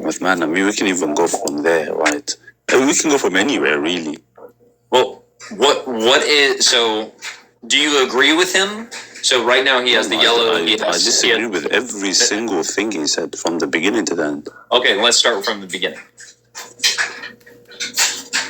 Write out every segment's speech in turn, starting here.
Uthman, I mean, we can even go from there, right? We can go from anywhere, really. Well, what is so? Do you agree with him? So right now he has the yellow. I disagree with every single thing he said from the beginning to the end. Okay, let's start from the beginning.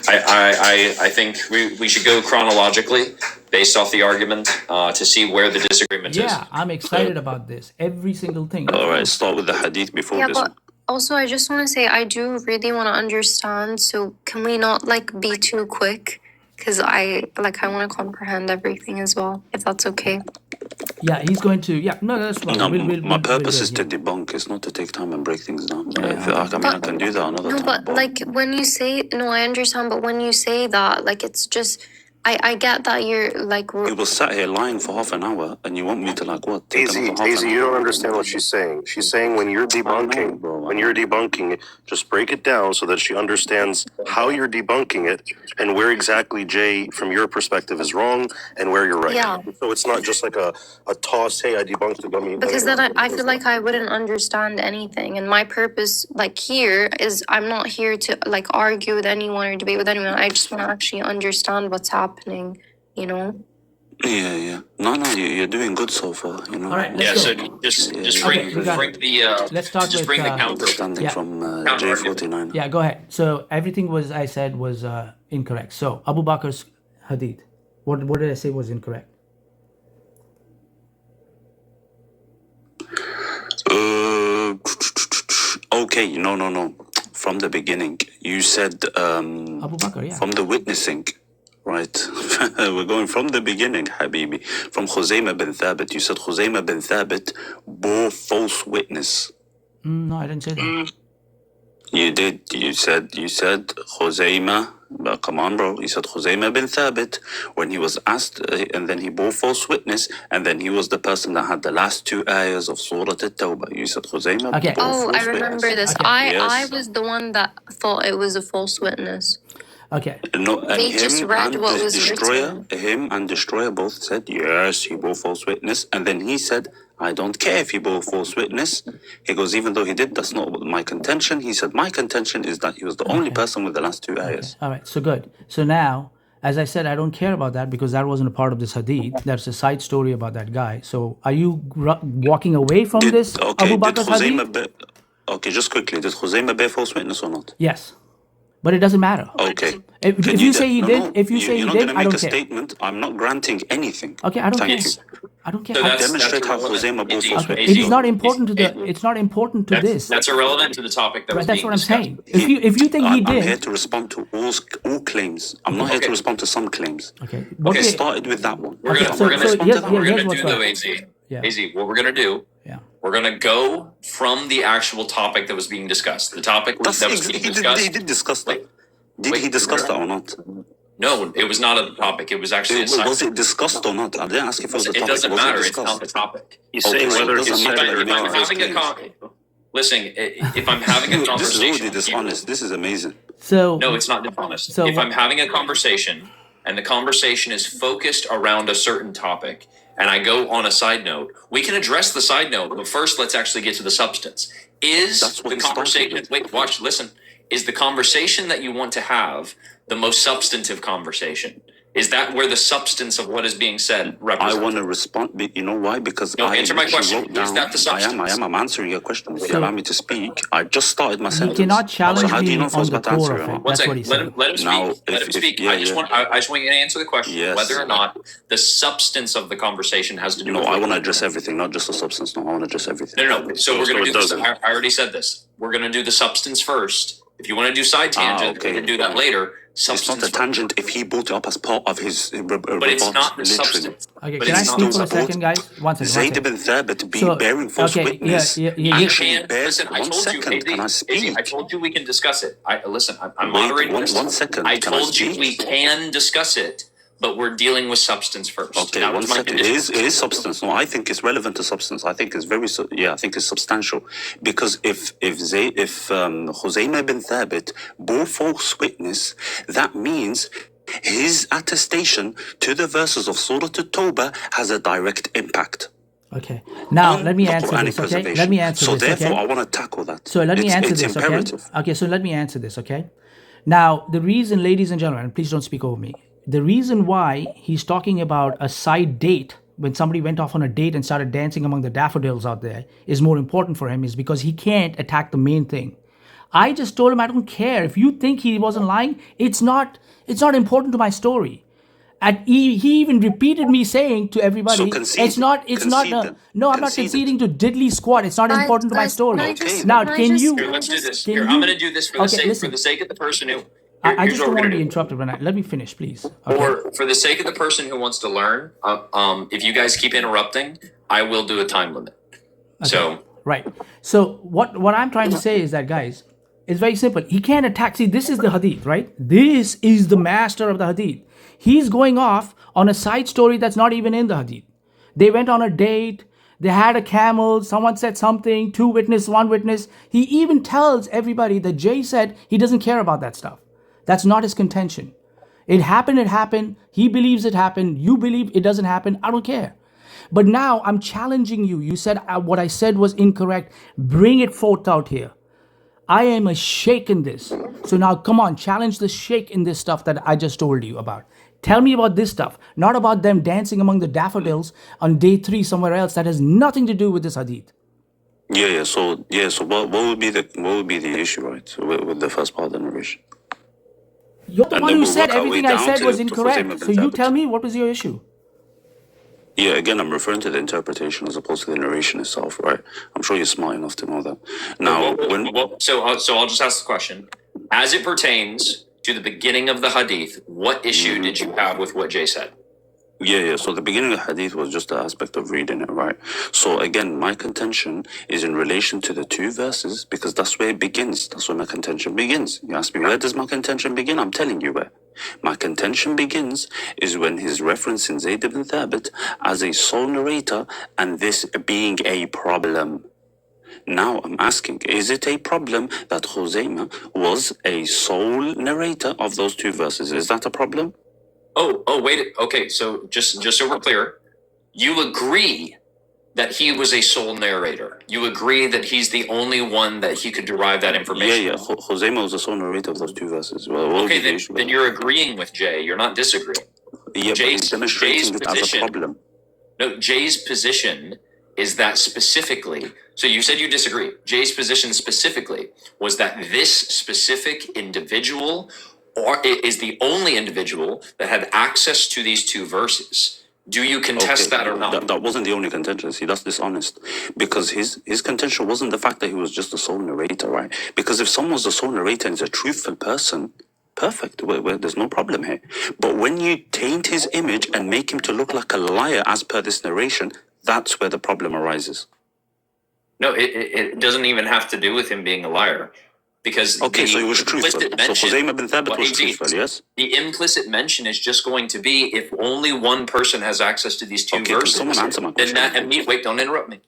I think we should go chronologically based off the argument to see where the disagreement is. Yeah, I'm excited about this. Every single thing. All right, start with the hadith before this one. Also, I just want to say I do really want to understand. So can we not be too quick? Because I want to comprehend everything as well, if that's okay. Yeah, he's going to. Yeah, no, that's fine. No, my purpose is to debunk. It's not to take time and break things down. I can do that another time. No, but when you say I understand. But when you say that, it's just. I get that you're You was sat here lying for half an hour, and you want me to what? Daisy, you don't understand what she's saying. She's saying when you're debunking, just break it down so that she understands how you're debunking it and where exactly Jay, from your perspective, is wrong and where you're right. Yeah. So it's not just like a toss. Hey, I debunked it. Because then I feel like I wouldn't understand anything, and my purpose here is I'm not here to argue with anyone or debate with anyone. I just want to actually understand what's happening. Yeah. No, you're doing good so far. All right, yeah. go. So just bring the. Let's start with bring the counter. Standing from J49. Yeah, go ahead. So everything I said was incorrect. So Abu Bakr's hadith. What did I say was incorrect? Okay, no. From the beginning, you said Abu Bakr, yeah. From the witnessing, right? We're going from the beginning, Habibi. From Khuzaymah bin Thabit, you said Khuzaymah bin Thabit bore false witness. No, I didn't say that. You did. You said Khuzaymah. Come on, bro. He said Khuzaymah bin Thabit when he was asked, and then he bore false witness, and then he was the person that had the last two ayahs of Surah At-Tawbah. You said Khuzaymah. Okay. Oh, I remember this. Okay. I was the one that thought it was a false witness. Okay. No, and They just read what was him and Destroyer both said, yes, he bore false witness. And then he said, I don't care if he bore false witness. He goes, even though he did, that's not my contention. He said, my contention is that he was the only person with the last two ayahs. Okay. All right, so good. So now, as I said, I don't care about that because that wasn't a part of this hadith. That's a side story about that guy. So are you walking away from this Abu Bakr's hadith? Okay, just quickly, did Khuzaymah bear false witness or not? Yes. But it doesn't matter. Okay. If you say he did, I don't care. Statement. I'm not granting anything. Okay, I don't care. You. I don't care. So Demonstrate how Khuzaymah bore false witness. It is not important to It's not important to this. That's irrelevant to the topic that was That's being what I'm discussed. saying. If you think he did, I'm here to respond to all claims. I'm not here to respond to some claims. Okay. Okay. Started with that one. We're gonna do though, AZ. AZ, what we're gonna do? Yeah. We're gonna go from the actual topic that was being discussed. The topic that was being discussed. He did discuss that. Did he discuss that or not? No, it was not a topic. It was actually a side. Was it discussed or not? I didn't ask if it was a topic. It doesn't matter. It's not the topic. He's saying whether if I'm having a listen, if I'm having a conversation, this is already dishonest. This is amazing. So no, it's not dishonest. So if I'm having a conversation and the conversation is focused around a certain topic, and I go on a side note, we can address the side note, but first let's actually get to the substance. Is the conversation? Wait, watch, listen. Is the conversation that you want to have the most substantive conversation? Is that where the substance of what is being said represents? I want to respond. You know why? Because answer my question. Is that the substance? I am. I'm answering your question. If you allow me to speak, I just started my sentence. You cannot challenge me on the core of it. One second. Let him speak. Let him speak. I just want you to answer the question whether or not the substance of the conversation has to do with I want to address everything, not just the substance. No, I want to address everything. No. So we're going to do this. I already said this. We're going to do the substance first. If you want to do side tangent, we can do that later. It's not a tangent if he brought it up as part of his but it's not the substance. Okay, can I speak for a second, guys? One second. Zayd ibn Thabit bearing false witness. Listen, I told you, can I speak? I told you we can discuss it. I'm moderating this. 1 second. I told you we can discuss it, but we're dealing with substance first. Okay, 1 second. It is substance. No, I think it's relevant to substance. I think it's I think it's substantial. Because if Khuzaymah bin Thabit bore false witness, that means his attestation to the verses of Surah At-Tawbah has a direct impact. Okay. Now on let me the answer Quranic this. Okay. preservation. Let me answer So this. therefore, Okay. I want to tackle that. So let me answer it's this. imperative. Okay. Okay. So let me answer this. Okay. Now the reason, ladies and gentlemen, please don't speak over me. The reason why he's talking about a side date when somebody went off on a date and started dancing among the daffodils out there is more important for him is because he can't attack the main thing. I just told him I don't care. If you think he wasn't lying, it's not important to my story. And he even repeated me saying to So everybody, concede. it's not Concede then. no, I'm not Concede conceding to diddly squat. It's not important to my story. Okay, Now, then. can you Here, let's do this. can Here, you I'm going to do this for the okay, sake for listen. the sake of the person who. I Here's just what don't we're want to going be to do. interrupted when let me finish, please. Okay. Or for the sake of the person who wants to learn, if you guys keep interrupting, I will do a time limit. So Right. So what I'm trying to say is that, guys, it's very simple. He can't attack. See, this is the hadith, right? This is the master of the hadith. He's going off on a side story that's not even in the hadith. They went on a date. They had a camel. Someone said something. Two witness, one witness. He even tells everybody that Jay said he doesn't care about that stuff. That's not his contention. It happened, it happened. He believes it happened. You believe it doesn't happen. I don't care. But now I'm challenging you. You said what I said was incorrect. Bring it forth out here. I am a sheikh in this. So now come on, challenge the sheikh in this stuff that I just told you about. Tell me about this stuff, not about them dancing among the daffodils on day 3 somewhere else that has nothing to do with this hadith. Yeah. So what would be the issue, right? So with the first part of the narration? You're the And one then who we'll said work our way everything I down said to was Khuzaymah incorrect. bin So you Thabit. tell me, what was your issue? Yeah, again, I'm referring to the interpretation as opposed to the narration itself, right? I'm sure you're smart enough to know that. Now, so I'll just ask the question: as it pertains to the beginning of the hadith, what issue did you have with what Jay said? Yeah. So the beginning of the hadith was just the aspect of reading it, right? So again, my contention is in relation to the 2 verses because that's where it begins. That's where my contention begins. You ask me, where does my contention begin? I'm telling you where. My contention begins is when he's referencing Zayd ibn Thabit as a sole narrator and this being a problem. Now I'm asking, is it a problem that Khuzaymah was a sole narrator of those 2 verses? Is that a problem? Oh, wait. Okay, so just so we're clear, you agree that he was a sole narrator. You agree that he's the only one that he could derive that information. Yeah. Khuzaymah was the sole narrator of those 2 verses. Well, what okay, would be the issue with then that? you're agreeing with Jay. You're not disagreeing. Yeah, but he's demonstrating Jay's it as a position- problem. No, Jay's position is that specifically. So you said you disagree. Jay's position specifically was that this specific individual is the only individual that had access to these 2 verses. Do you contest that or not? That wasn't the only contention. See, that's dishonest. Because his contention wasn't the fact that he was just a sole narrator, right? Because if someone's a sole narrator and is a truthful person, perfect. There's no problem here. But when you taint his image and make him to look like a liar as per this narration, that's where the problem arises. No, it doesn't even have to do with him being a liar. Because so he was truthful. So Khuzaymah bin Thabit was truthful, yes? The implicit mention is just going to be if only one person has access to these 2 verses. Can someone answer my question? Wait, don't interrupt me.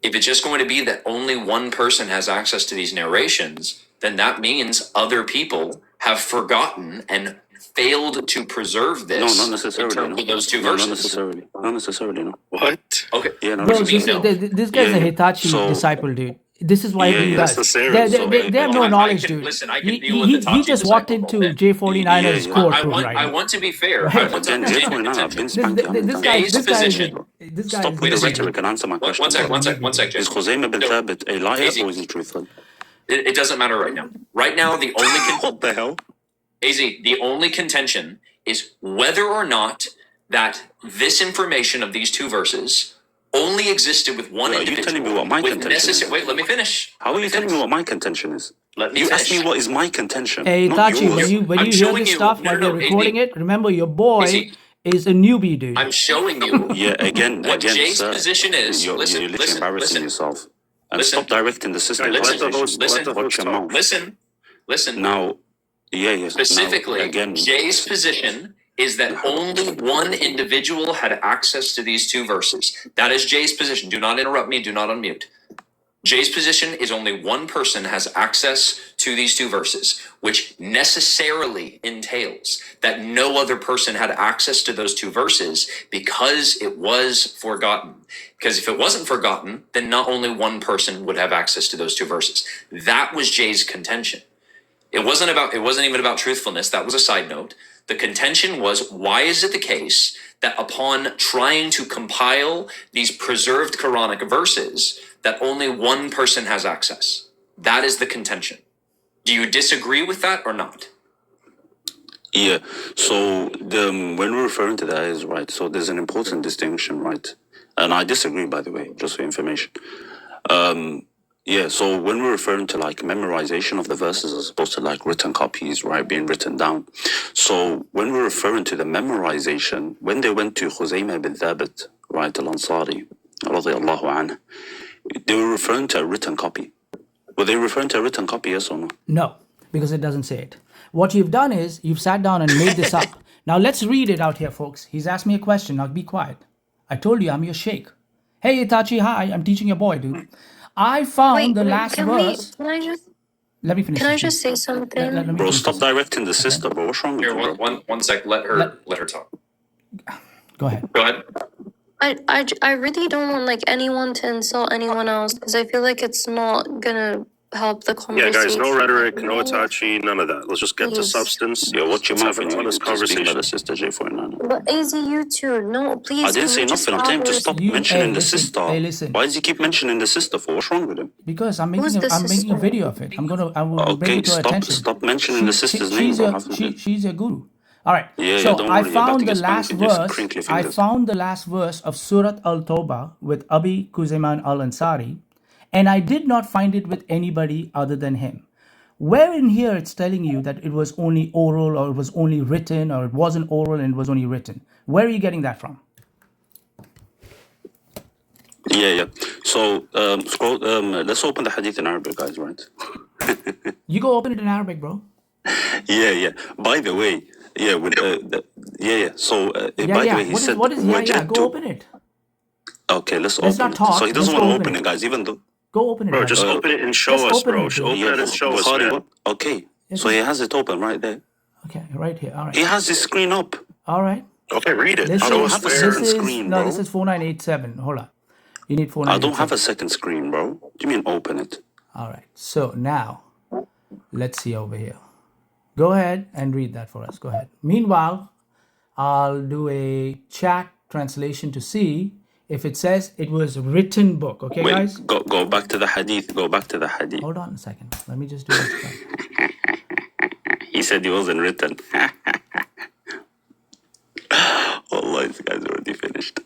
If it's just going to be that only one person has access to these narrations, then that means other people have forgotten and failed to preserve this. No, not necessarily. In terms of those 2 verses. Not necessarily, no. What? Okay. Yeah, no, Bro, necessarily. this guy's a Hitachi disciple, dude. This is why he does. They have no knowledge, dude. Listen, I can deal with He just walked into J49's court room right I now. want to be fair. Right. I want to Again, J49, I've been spanking. This guy position. Stop with the rhetoric and answer my question. One sec, Jay. Is Khuzaymah bin Thabit a liar or is he truthful? It doesn't matter right now. Right now, the only What the hell? the only contention is whether or not that this information of these 2 verses only existed with one individual. Are you telling me what my contention is? Wait, let me finish. How are you telling me what my contention is? You asked me what is my contention. Hey, not Itachi, yours. when you hear this stuff while you're recording it, remember your boy is a newbie, dude. I'm showing you. Yeah, again, Jay's sir, position is. You're literally embarrassing yourself. And stop directing the system. Listen. Now, yeah. Specifically, now, again, Jay's position is that only one individual had access to these 2 verses. That is Jay's position. Do not interrupt me. Do not unmute. Jay's position is only one person has access to these two verses, which necessarily entails that no other person had access to those two verses because it was forgotten. Because if it wasn't forgotten, then not only one person would have access to those two verses. That was Jay's contention. It wasn't even about truthfulness. That was a side note. The contention was, why is it the case that upon trying to compile these preserved Quranic verses, that only one person has access? That is the contention. Do you disagree with that or not? Yeah. So when we're referring to that is right. So there's an important distinction, right? And I disagree, by the way, just for information. Yeah, so when we're referring to like memorization of the verses as opposed to like written copies, right, being written down. So when we're referring to the memorization, when they went to Khuzaymah bin Thabit, right, al-Ansari, radiyallahu anhu, they were referring to a written copy. Were they referring to a written copy, yes or no? No, because it doesn't say it. What you've done is you've sat down and made this up. Now let's read it out here, folks. He's asked me a question. Now be quiet. I told you I'm your sheikh. Hey, Itachi, hi. I'm teaching your boy, dude. I found the last verse. Let me finish. Can I just say something? Let me Bro, finish stop this. directing the sister, bro. What's wrong with Here, you, bro? one sec. Let her talk. Go ahead. Go ahead. I really don't want like anyone to insult anyone else because I feel like it's not gonna help the Yeah, conversation. guys, no rhetoric, no Itachi, none of that. Let's just get to Please. substance. Yeah, watch your Let's mouth have when an you honest speak about conversation. the sister J49. But AZ, you too. No, please. I didn't can say we just nothing. I'm telling him to have stop You- mentioning hey, the listen. sister. Hey, listen. Why does he keep mentioning the sister for? What's wrong with him? Because I'm Who's making the I'm making a sister? video of it. I will bring Okay, it to her attention. stop mentioning the sister's name, she's bro. your she's your guru. All right. Yeah, so don't I worry. You're about to found get the spanked last with your verse. crinkly I fingers. found the last verse of Surat Al-Tawbah with Abi Kuzayman al-Ansari, and I did not find it with anybody other than him. Where in here it's telling you that it was only oral or it was only written or it wasn't oral and it was only written? Where are you getting that from? Yeah. So scroll. Let's open the hadith in Arabic, guys. Right? You go open it in Arabic, bro. Yeah. By the way, yeah. Yeah. So by the way, he said What is wajadtu. Go open it. Okay, let's Let's open not it. talk. So he doesn't Let's want go to open open it. it, guys. Even though. Go open it. Bro, brother. just open it and show Just us, open bro. it, dude. Open it and show us, Bukhari, man. what? Okay. Yes, So he yes. has it open right there. Okay, right here. All right. He has his screen up. All right. Okay, read it. This I Show don't us have a where. second screen, bro. this is 4987. Hold on. You need I 4987. don't have a second screen, bro. What do you mean open it? All right. So now, let's see over here. Go ahead and read that for us. Go ahead. Meanwhile, I'll do a chat translation to see if it says it was written book. Okay, Wait, guys? go back to the hadith. Go back to the hadith. Hold on a second. Let me just do this. He said he wasn't written. Wallah, this guy's already finished.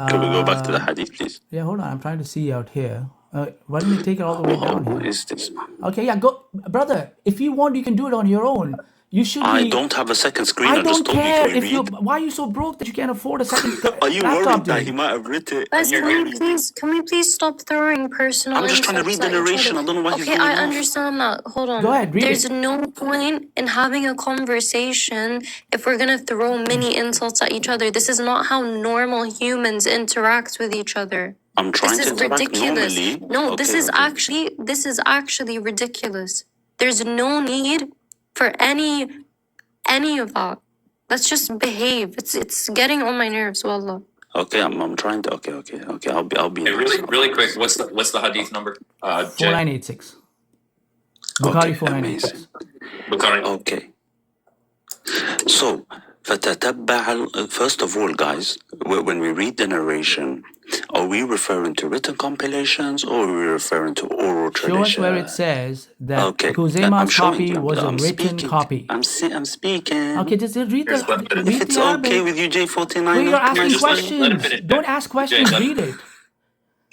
Can we go back to the hadith, please? Yeah, hold on. I'm trying to see out here. Why don't you take it all the way down What here? is this, man? Okay, yeah, go. Brother, if you want, you can do it on your own. You should be... I don't have a second screen. I I just don't told care you. Can if we you. read? Why are you so broke that you can't afford a second Are you laptop, worried that dude? he might have written it? Guys, Are you worried? can we please stop throwing personal I'm just trying to insults read the at each narration. other? I don't know why he's Okay, going I off. understand that. Hold on. Go ahead, read There's it. no point in having a conversation if we're gonna throw mini insults at each other. This is not how normal humans interact with each other. I'm trying This to is interact ridiculous. normally. No, this Okay, is okay. actually ridiculous. There's no need for any of that. Let's just behave. It's getting on my nerves, wallah. Okay, I'm trying to. Okay. I'll be. Hey, nice. really quick. What's the hadith number? Jay. 4986. Bukhari Okay, 4986. amazing. Bukhari. Okay. So, first of all, guys, when we read the narration, are we referring to written compilations or are we referring to oral tradition? Show us where it says that Okay, Kuzeyma's showing copy you. was a I'm written speaking. copy. I'm speaking. Okay, just read Here's what- the If read it's the okay Arabic. with you, J49. Wait, you're asking just let him questions. finish. Don't ask questions. Jay, Read it.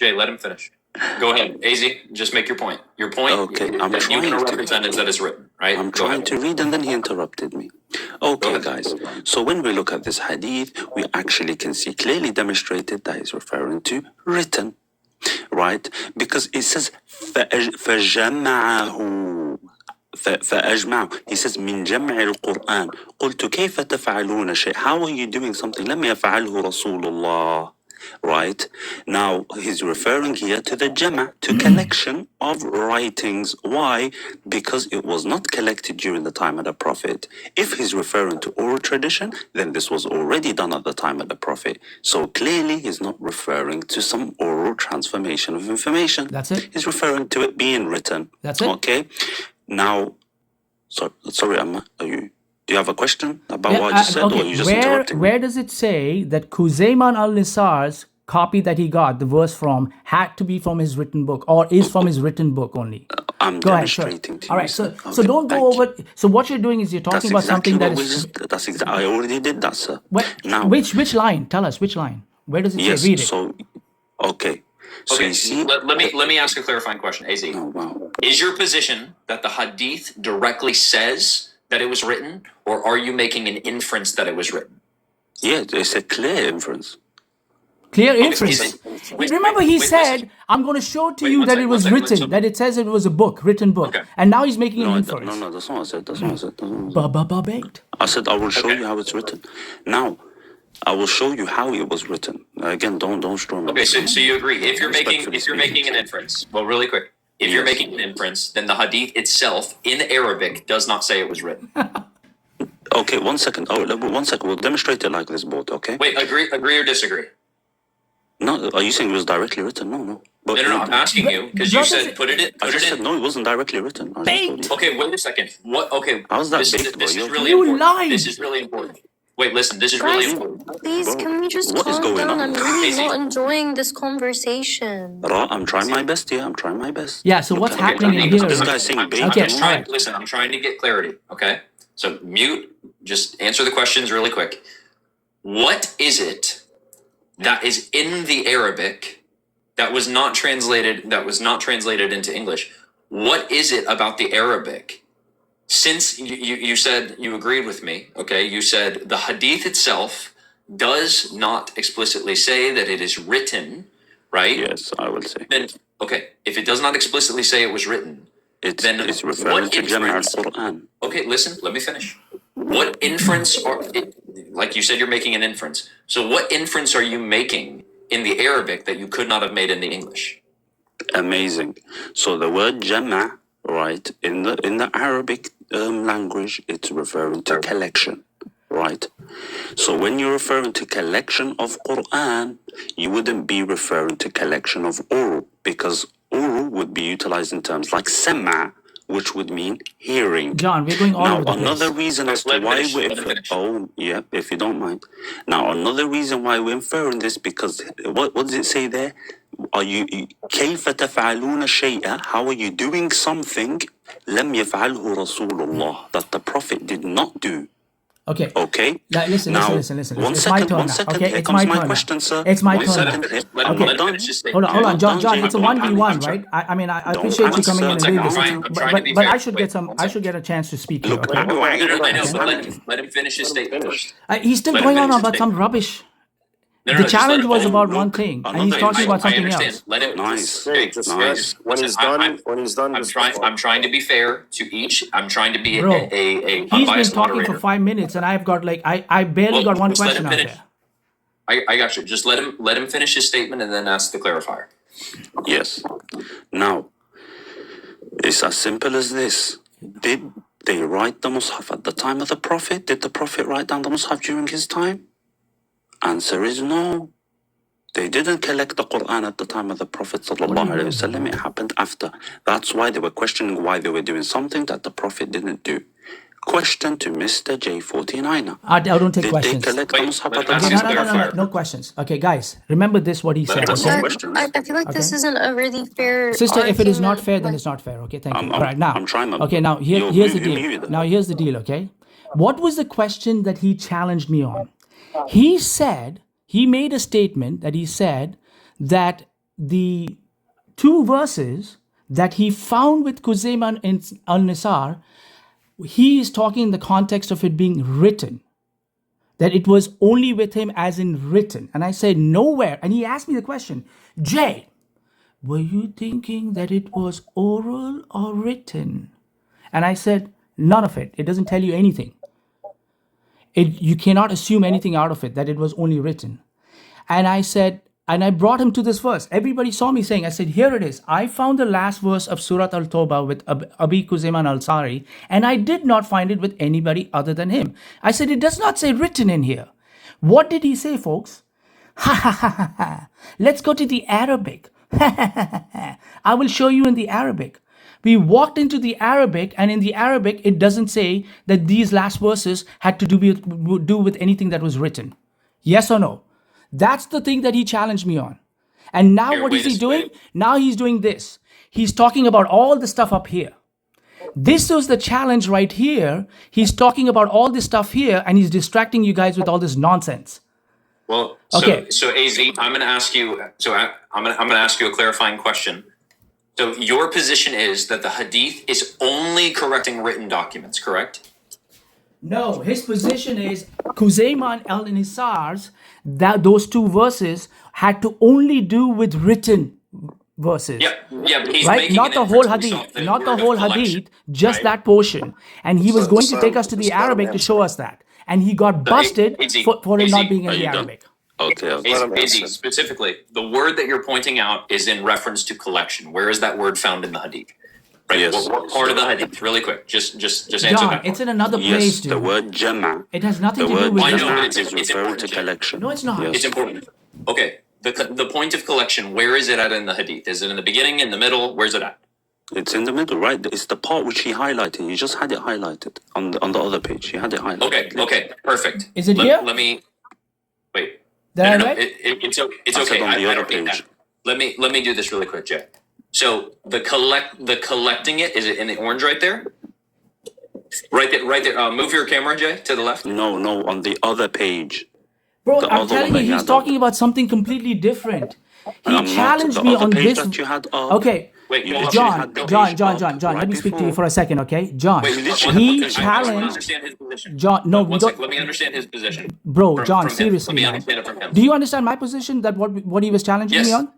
Jay, let him finish. Go ahead, AZ. Just make your point. Your point Okay, I'm that you trying want to to. represent is that it's written, right? I'm Go trying ahead. to read and then he interrupted me. Okay, guys. So when we look at this hadith, we actually can see clearly demonstrated that he's referring to written, right? Because it says فَجَمَعَهُ فأجمعه. He says من جمع القرآن قلت كيف تفعلون شيء. How are you doing something لم يفعله رسول الله. Right now he's referring here to the jama, to collection of writings. Why? Because it was not collected during the time of the prophet. If he's referring to oral tradition, then this was already done at the time of the prophet. So clearly he's not referring to some oral transformation of information. That's it. He's referring to it being written. That's it. Okay. Now, sorry, Amma, do you have a question about Yeah, what I just said, okay. or you just interrupting me? Where does it say that Khuzayman al-Nisar's copy that he got the verse from had to be from his written book, or is from his written book only? I'm Go ahead, sure. demonstrating to you. All right, so Okay, don't go thank you. over. So what you're doing is you're talking about something that is. That's exactly. I already did that, sir. Now, Which line? Tell us which line. Where does it yes. say? Read it. So, okay. So Okay, you see. let me ask a clarifying question, AZ. Oh, wow. Is your position that the hadith directly says that it was written, or are you making an inference that it was written? Yeah, it's a clear inference. Clear Okay, inference. wait, Remember, wait, he wait, said, listen. "I'm going to show to Wait, you one that sec, it one was sec, written, so- that it says it was a book, written book." Okay. And now he's making an No, inference. no, that's not what I said. That's not what I said. That's not what I said. Baked. I said I will show Okay. you how it's written. Now, I will show you how it was written. Again, don't straw me. Okay, so you agree. If you're Respectfully making an inference, well, really quick, if you're Yes. making an inference, then the hadith itself in Arabic does not say it was written. Okay, 1 second. Oh, 1 second. We'll demonstrate it like this, both. Okay. Wait, agree or disagree? No, are you saying it was directly written? No. But No, I'm asking you because you Brothers- said put it I just said in. no. It wasn't directly written. I just told you. Okay, wait a second. What? Okay, How's that this baked, bro? is You- really You important. lied. This is really important. Wait, listen. This is really Guys, important. please, Bro, can we just what is calm going down? on? I'm really Easy. not enjoying this conversation. Ra, I'm trying my best here. I'm trying my best. Yeah, so what's Okay. happening in Okay, here This is- guy's saying I'm baked. Okay, just all right. listen, I'm trying to get clarity. Okay, so mute. Just answer the questions really quick. What is it that is in the Arabic that was not translated? That was not translated into English. What is it about the Arabic? Since you said you agreed with me, okay, you said the hadith itself does not explicitly say that it is written, right? Yes, I will say. Then, okay, if it does not explicitly say it was written, It's referring what to Jama' inference- al-Quran. okay, listen, let me finish. What inference like you said, you're making an inference. So what inference are you making in the Arabic that you could not have made in the English? Amazing. So the word Jama', right, in the Arabic language, it's referring to collection, right? So when you're referring to collection of Quran, you wouldn't be referring to collection of oral, because oral would be utilized in terms like sama', which would mean hearing. John, we're going all Now, over the another place. reason as to Let him why finish, we're let him finish. oh yeah, if you don't mind. Now, another reason why we're inferring this, because what does it say there? Are you كيف تفعلون شيئا? How are you doing something لم يفعله رسول الله, that the Prophet did not do? Okay. Okay. Listen. Now, Listen. one It's second, my turn one now. second. Okay, Here it's comes my my turn question, now. sir. It's my One turn second. now. Here. Let I'm him not done. finish his Hold statement. on, John. It's a I'm 1v1, trying- right? I mean, I Don't appreciate you answer. coming in One and second, doing I'm this, trying- I'm trying to be but fair. I should Wait, get some. one I second. should get a chance to speak here. Look, Okay? I know, Okay. but let him finish his statement first. He's still Let him going on finish his about some statement. rubbish. No, The just let challenge him was finish. about look, one thing, and another he's talking issue. about something I understand. else. Let him. Nice. Hey, just Nice. when he's Listen, done, I'm just trying to be fair to each. I'm trying to be Bro, a He's been unbiased talking moderator. for 5 minutes, and I've got like I barely Well, got one just let question him out finish. there. I got you. Just let him finish his statement and then ask the clarifier. Yes. Now, it's as simple as this. Did they write the Mus'haf at the time of the Prophet? Did the Prophet write down the Mus'haf during his time? Answer is no. They didn't collect the Quran at the time of the Prophet sallallahu alaihi wasallam. It happened after. That's why they were questioning why they were doing something that the Prophet didn't do. Question to Mr. J49er. I don't take Did questions. they collect the Wait, Mus'haf let at the him time ask of his the No, Prophet? no questions. Okay, guys, remember this what he said. us Okay? know. questions. I feel like this isn't a really fair Sister, if it is not argument, fair, then like- it's not fair. Okay, thank you. I'm- All right, now. I'm trying my- Okay, now You're here's the muted deal. that. Now here's the deal. Okay, what was the question that he challenged me on? He made a statement that he said that the two verses that he found with Khuzaimah al-Nisar, he is talking in the context of it being written, that it was only with him as in written. And I said, nowhere. And he asked me the question, Jay, were you thinking that it was oral or written? And I said, none of it. It doesn't tell you anything. You cannot assume anything out of it, that it was only written. And I said, and I brought him to this verse. Everybody saw me saying, I said, here it is. I found the last verse of Surah Al-Tawbah with Abi Khuzaimah al-Ansari, and I did not find it with anybody other than him. I said, it does not say written in here. What did he say, folks? Ha ha ha ha ha. Let's go to the Arabic. I will show you in the Arabic. We walked into the Arabic, and in the Arabic, it doesn't say that these last verses had to do with anything that was written. Yes or no? That's the thing that he challenged me on. And now what is he doing? Now he's doing this. He's talking about all the stuff up here. This was the challenge right here. He's talking about all this stuff here, and he's distracting you guys with all this nonsense. Well, Okay. So AZ, I'm going to ask you. So I'm going to ask you a clarifying question. So your position is that the Hadith is only correcting written documents, correct? No, his position is Khuzaimah al-Nisar's, that those two verses had to only do with written verses. Yeah, but he's Right? making Not an the whole inference based hadith, off the not the word of whole collection, hadith, just right? that portion. And he was So- going to so- take us to the so- Arabic to show us that. And he got busted AZ, for it not AZ, being in are the you done? Arabic. Okay. Let him AZ, answer. specifically, the word that you're pointing out is in reference to collection. Where is that word found in the Hadith? Right. Yes. What part of the Hadith? Really quick. Just answer John, that. it's in another place, Yes, dude. the word jama. It has nothing The to do word with I know, jama but this. it's is referring important, to Jay. collection. No, it's not. Yes. It's important. Okay. The point of collection, where is it at in the Hadith? Is it in the beginning, in the middle? Where's it at? It's in the middle, right? It's the part which he highlighted. You just had it highlighted on the other page. He had it highlighted. Okay, perfect. Is it here? Let me wait. That I No, read? it's I okay. said on the I other don't need page. that. Let me do this really quick, Jay. So the collecting it, is it in the orange right there? Right there. Move your camera, Jay, to the left. No, on the other page. Bro, The I'm other telling one you, that you he's had talking about something completely different. He I'm not- challenged the me other on page this. that you had up. Okay. Wait, You hold on. literally John, had the John, page John, up John, John. right Let me speak to you before. for a second, okay? John, Wait, he I want to challenged. understand his position. John, no, One we sec, don't. let me understand his position. Bro, John, from him. seriously, Let me man. understand it from him. Do you understand my position? That what he was challenging me Yes. on?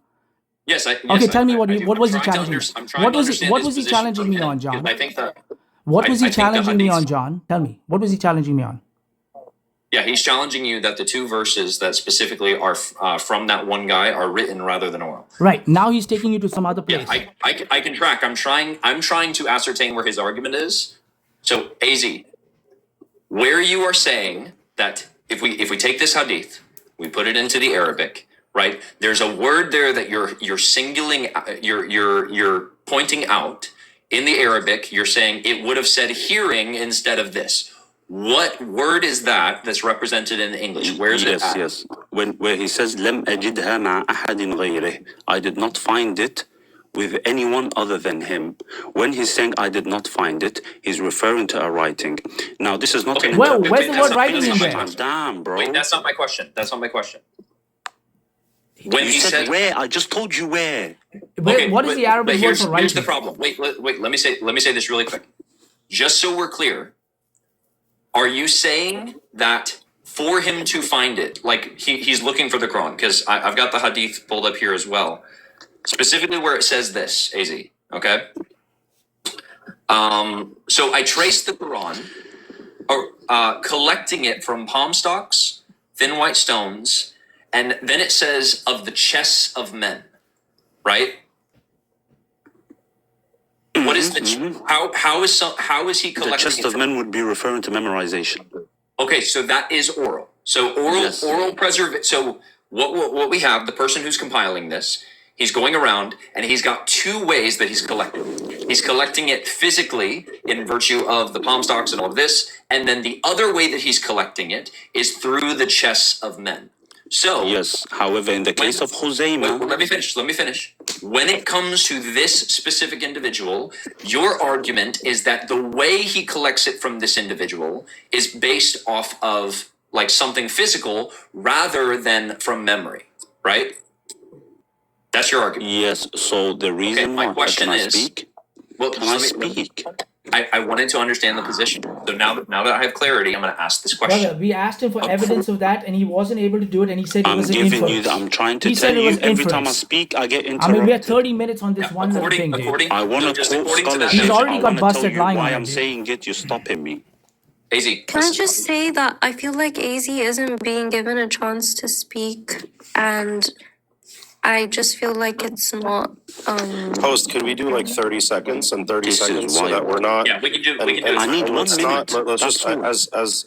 Yes, Okay, tell me what I do. what was he I'm trying to challenging? I'm trying What to was understand what his was he position challenging from me him, on, John? because I think that What was I he think the challenging me hadith- on, John? Tell me. What was he challenging me on? yeah, he's challenging you that the two verses that specifically are from that one guy are written rather than oral. Right. Now he's taking you to some other Yeah, place. I can track. I'm trying to ascertain where his argument is. So AZ, where you are saying that if we take this hadith, we put it into the Arabic, right? There's a word there that you're singling, you're pointing out in the Arabic. You're saying it would have said hearing instead of this. What word is that that's represented in English? Where is it at? Yes. Where he says لم أجدها مع أحد غيره. I did not find it with anyone other than him. When he's saying I did not find it, he's referring to a writing. Now this is not Okay, an Well, wait, where's the that's word not- writing that's in not my there? question. Damn, bro. Wait, that's not my question. When You he said said where? I just told you where. What is the Arabic word here's for the writing? problem. Wait. Let me say this really quick, just so we're clear. Are you saying that for him to find it, like he's looking for the Quran? Because I've got the Hadith pulled up here as well, specifically where it says this, AZ. Okay. So I traced the Quran, collecting it from palm stalks, thin white stones, and then it says of the chests of men, right? What is the how is he The collecting chest it of from? men would be referring to memorization. Okay, so that is oral. So oral preserve. So what we have, the person who's compiling this, he's going around and he's got two ways that he's collecting. He's collecting it physically in virtue of the palm stalks and all of this, and then the other way that he's collecting it is through the chests of men. So Yes. However, in the case of Wait, Khuzaimah, let me finish. When it comes to this specific individual, your argument is that the way he collects it from this individual is based off of like something physical rather than from memory, right? That's your argument. Yes. So the reason my why question can I is- speak? Well, Can I let me- speak? I wanted to understand the position. So now that I have clarity, I'm going to ask this question. Brother, we asked him for evidence of that, and he wasn't able to do it, and he said it I'm was an giving inference. you that. I'm trying to He tell said it you was every time I inference. speak, I get I interrupted. mean, we had 30 minutes on this one little thing, dude. according, I want to just quote according to that, scholarship. He's already I got wanna tell busted you lying why on it, I'm dude. saying it. You're stopping me. AZ. Can I just say that I feel like AZ isn't being given a chance to speak, and I just feel like it's not. Host, could we do like 30 seconds and 30 This is seconds so that wild. we're not. Yeah, we can do. And, We can do. and, I need and 1 let's minute. not. Let's That's just all.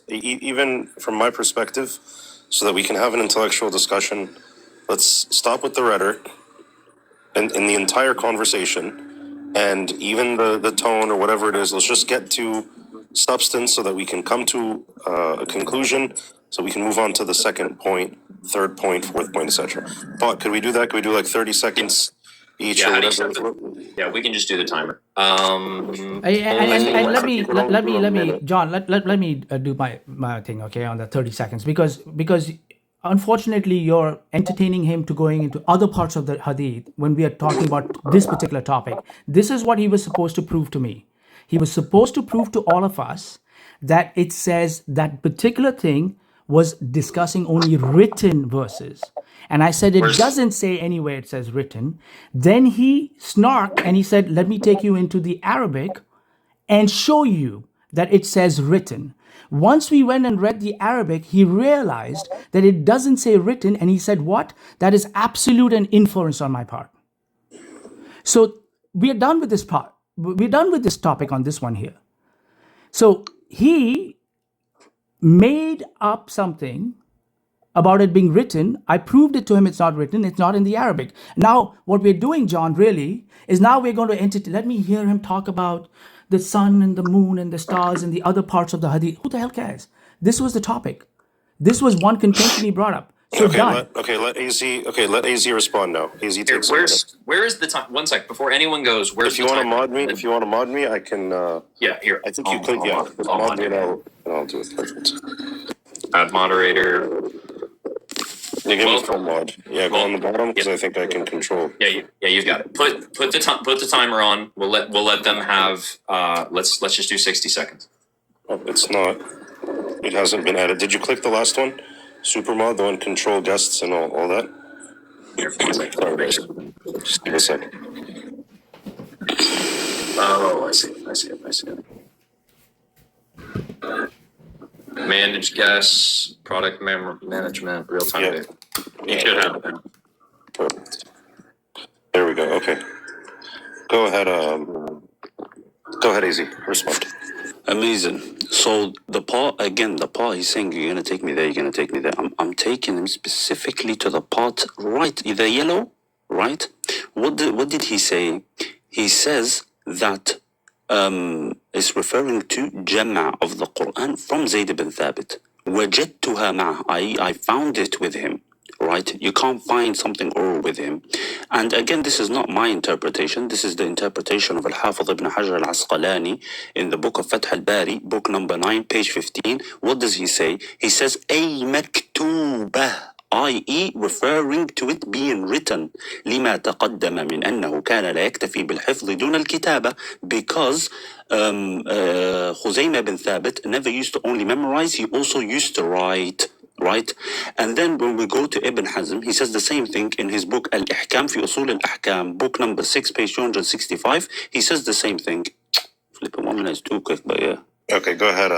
even from my perspective, so that we can have an intellectual discussion. Let's stop with the rhetoric and in the entire conversation, and even the tone or whatever it is. Let's just get to substance so that we can come to a conclusion, so we can move on to the second point, third point, fourth point, etc. But could we do that? Could we do like 30 seconds each Yeah, or how do you whatever? set Yeah, we can just do the timer. And let me, John, let me do my thing, okay, on the 30 seconds, because unfortunately you're entertaining him to going into other parts of the hadith when we are talking about this particular topic. This is what he was supposed to prove to me. He was supposed to prove to all of us that it says that particular thing was discussing only written verses. And I said, it doesn't say anywhere it says written. Then he snarked and he said, let me take you into the Arabic and show you that it says written. Once we went and read the Arabic, he realized that it doesn't say written, and he said, what? That is absolute and inference on my part. So we are done with this part. We're done with this topic on this one here. So he made up something about it being written. I proved it to him. It's not written. It's not in the Arabic. Now, what we're doing, John, really, is now we're going to let me hear him talk about the sun and the moon and the stars and the other parts of the hadith. Who the hell cares? This was the topic. This was one contention he brought up. So done. Let AZ respond now. AZ Here, takes where is the time? 1 sec before anyone goes. Where's If you want to mod me, I can. Yeah, here. I think you could. Yeah, mod me and I'll do it. Perfect. Add moderator. You give me full mod. Yeah, go on the bottom because I think I can control. Yeah, you've got it. Put the timer on. We'll let them have. Let's just do 60 seconds. Oh, it's not. It hasn't been added. Did you click the last one? Super mod, the one control guests and all that. Here, 1 second. Sorry, guys. Just give me a second. Oh, I see it. Manage guests, product management, real time data. You should have it now. Perfect. There we go. Okay. Go ahead. Go ahead, AZ. Respond. Amazing. So the part he's saying, you're gonna take me there. I'm taking him specifically to the part right, the yellow, right? What did he say? He says that is referring to Jama' of the Quran from Zayd ibn Thabit. وجدتها معه. I found it with him. Right? You can't find something oral with him. And again, this is not my interpretation. This is the interpretation of Al-Hafiz ibn Hajar al-Asqalani in the book of Fath al-Bari, book number 9, page 15. What does he say? He says, أي مكتوبة, i.e. referring to it being written. لما تقدم من أنه كان لا يكتفي بالحفظ دون الكتابة, because Khuzaymah bin Thabit never used to only memorize, he also used to write. Right? And then when we go to Ibn Hazm, he says the same thing in his book Al-Ihkam fi Usul Al-Ahkam, book number 6, page 265. He says the same thing. Flipping 1 minute is too quick, but yeah. Okay, go ahead,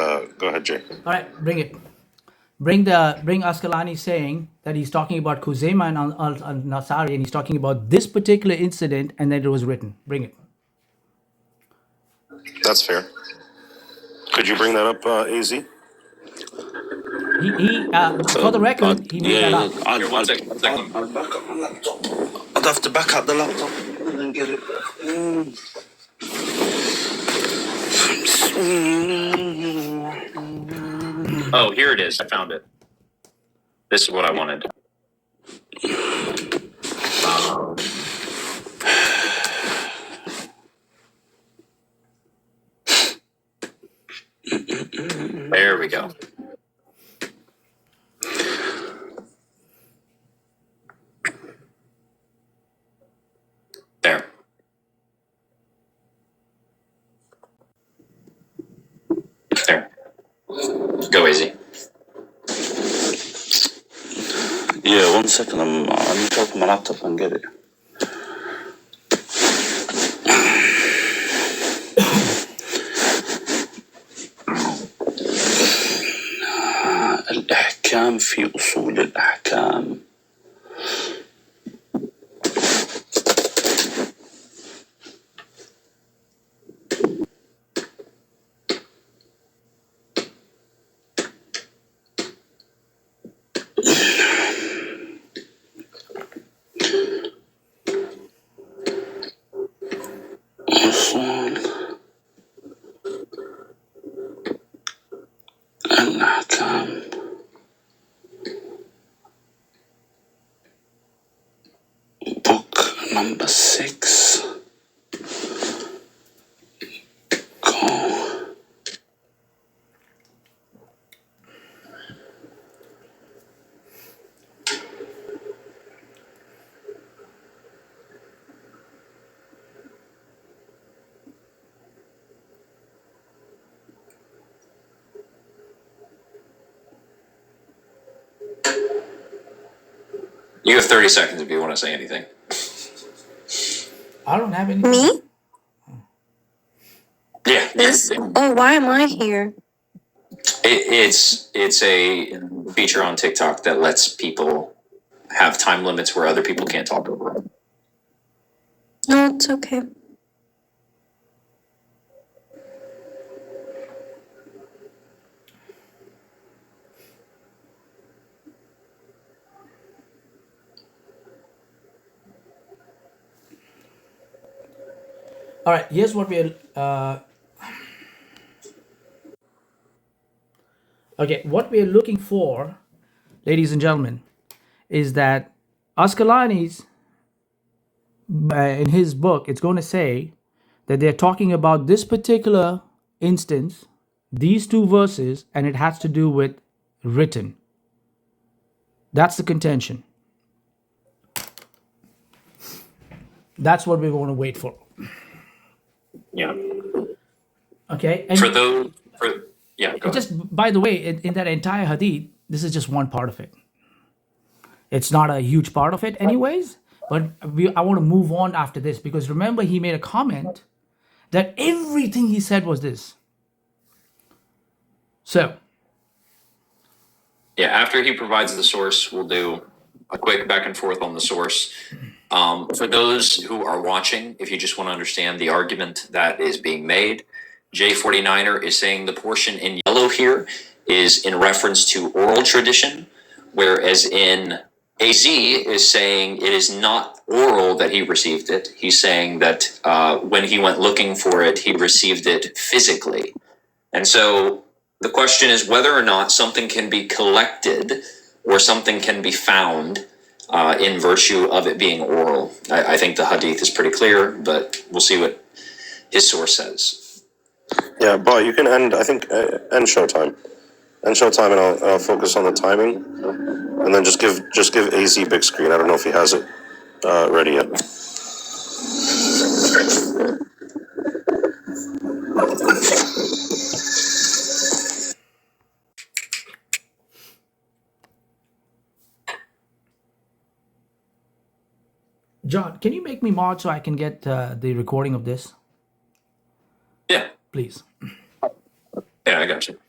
Jay. All right, bring it. Bring Asqalani saying that he's talking about Khuzaymah and al-Nasari, and he's talking about this particular incident and that it was written. Bring it. That's fair. Could you bring that up, AZ? He for the record, he made that up. One second. I'd have to back up the laptop and then get it. Oh, here it is. I found it. This is what I wanted. There we go. Go easy. Yeah, 1 second. I'm going to open my laptop and get it. الإحكام في أصول الأحكام. أصول الأحكام. Book number 6. Go. You have 30 seconds if you want to say anything. I don't have any. Me? Yeah. This? Oh, why am I here? It's a feature on TikTok that lets people have time limits where other people can't talk over them. No, it's okay. All right, here's what we're okay. What we're looking for, ladies and gentlemen, is that Ascalani's in his book, it's going to say that they're talking about this particular instance, these two verses, and it has to do with written. That's the contention. That's what we're going to wait for. Yeah. Okay. And For those, yeah, go ahead. just by the way, in that entire hadith, this is just one part of it. It's not a huge part of it, anyways. But I want to move on after this because remember, he made a comment that everything he said was this. So, Yeah, after he provides the source, we'll do a quick back and forth on the source. For those who are watching, if you just want to understand the argument that is being made, J49er is saying the portion in yellow here is in reference to oral tradition, whereas in AZ is saying it is not oral that he received it. He's saying that when he went looking for it, he received it physically. And so the question is whether or not something can be collected or something can be found in virtue of it being oral. I think the hadith is pretty clear, but we'll see what his source says. Yeah, but you can end. I think end showtime. End showtime, and I'll focus on the timing, and then just give AZ big screen. I don't know if he has it ready yet. John, can you make me mod so I can get the recording of this, Yeah, please? yeah, I got you.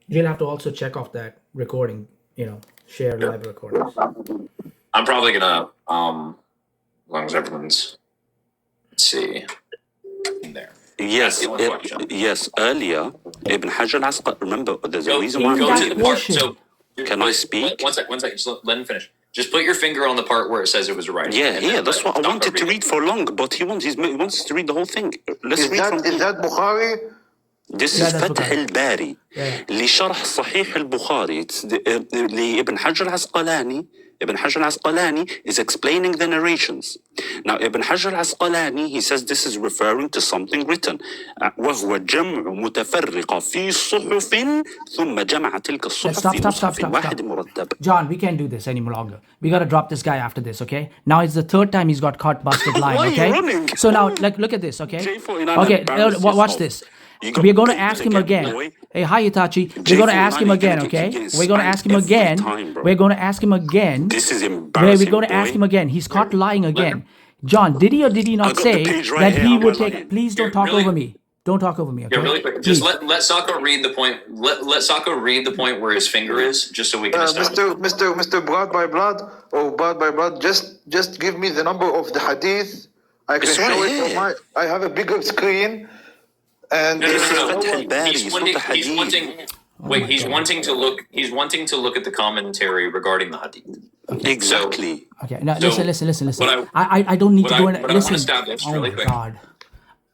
You'll have to also check off that recording, share live recordings. I'm probably gonna, as long as everyone's, let's see, in there. Yes, That's the only question. yes. Earlier, Ibn Hajar al-Asqalani. Remember, there's a Go, reason why. go that to the part. portion. So, Can I speak? One second. Just let him finish. Just put your finger on the part where it says it was a writing. Yeah, and yeah. then That's what I stop wanted to reading. read for long, but he wants us to read the whole thing. Let's Is read from that Bukhari? This Yeah, is that's فتح Bukhari. الباري لشرح صحيح البخاري لابن حجر العسقلاني. Ibn Hajar al-Asqalani is explaining the narrations. Now, Ibn Hajar al-Asqalani, he says this is referring to something written. وهو جمع متفرقة في صحف ثم جمع تلك الصحف في مصحف واحد مرتب. John, we can't do this any longer. We got to drop this guy after this, okay? Now it's the third time he's got caught busted lying, Why are you okay? running? So now, like, look at this, okay? J49 Okay, embarrass watch yourself. this. You got We're going to picked ask him again, again. boy. Hey, hi, Itachi. We're going to ask him J49 again, you're okay? getting We're going to ask him spanked every again. time, bro. We're going to ask him again. This is Where embarrassing, we're going to ask boy. him again. He's caught lying again. John, did he or did he I not got the say page right that here. he I'm would gonna take... lie. Please don't Here, talk really- over me. Don't talk over me, okay? Yeah, really quick. Just let Sako read the point. Let Sako read the point where his finger is, just so we can establish. Mr. Blood by Blood or Blood by Blood, just give me the number of the hadith. I can It's show right it on here. I have a bigger screen. And No. فتح الباري. He's It's wanting. not the He's hadith. wanting. Wait, he's wanting to look. He's wanting to look at the commentary regarding the hadith. Exactly. Okay, now So, listen. what I don't need what to I- go and what I wanna listen. establish Oh really my quick. God.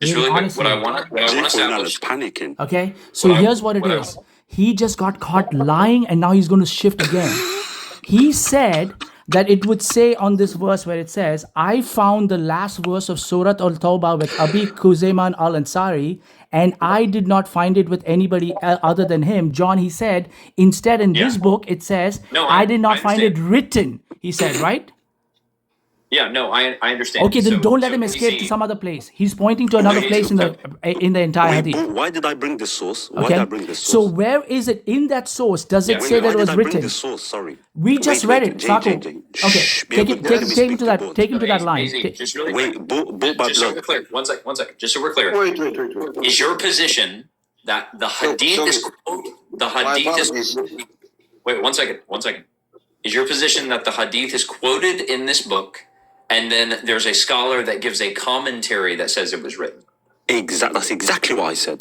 Just Really, really quick. honestly. What I want to J49 establish. is panicking. Okay, so What I- here's what it what I- is. He just got caught lying and now he's going to shift again. He said that it would say on this verse where it says, I found the last verse of Surat al-Tawbah with Abi Kuzayman al-Ansari and I did not find it with anybody other than him. John, he said, instead in this book it says, No, I I did not find it understand. written. He said, right? Yeah, no, I understand. Okay, then So- don't let so him escape easy. to some other place. He's pointing to another Wait, place in the entire Wait, hadith. but why did I bring this source? Why Okay, did I bring this so source? where is it in that source? Does it Yeah, say Wait, that why it was did I bring written? this source? Sorry. We just read it, Sako. J. Okay, Shh, be take able- it, let take, me take speak him to the that, boat. take him to that line. Easy, just really Wait, quick. boat by Just so we're blood. clear. One second. Just so we're clear. wait. Is your position that the hadith so- is the hadith is apologies. wait one second. Is your position that the hadith is quoted in this book and then there's a scholar that gives a commentary that says it was written? That's exactly what I said.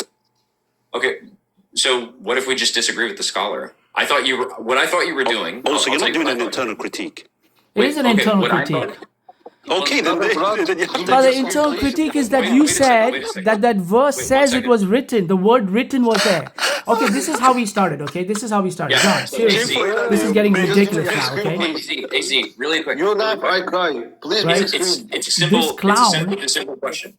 Okay, so what if we just disagree with the scholar? I thought you were doing. Also, I'll you're tell not doing what an I thought. internal critique. It is an Okay, internal what I critique. thought- Okay, then you have But the to. internal critique is that Wait, you wait a second, wait a said second. that verse Wait, one says it second. was written. The word written was there. Okay, this is how we started. Okay, this is how we started. Yeah, John, so seriously, easy. this is getting ridiculous now. Okay, AC, really quick. You really laugh, quick. I cry. Please, Right. It's a simple. This clown- It's a simple question.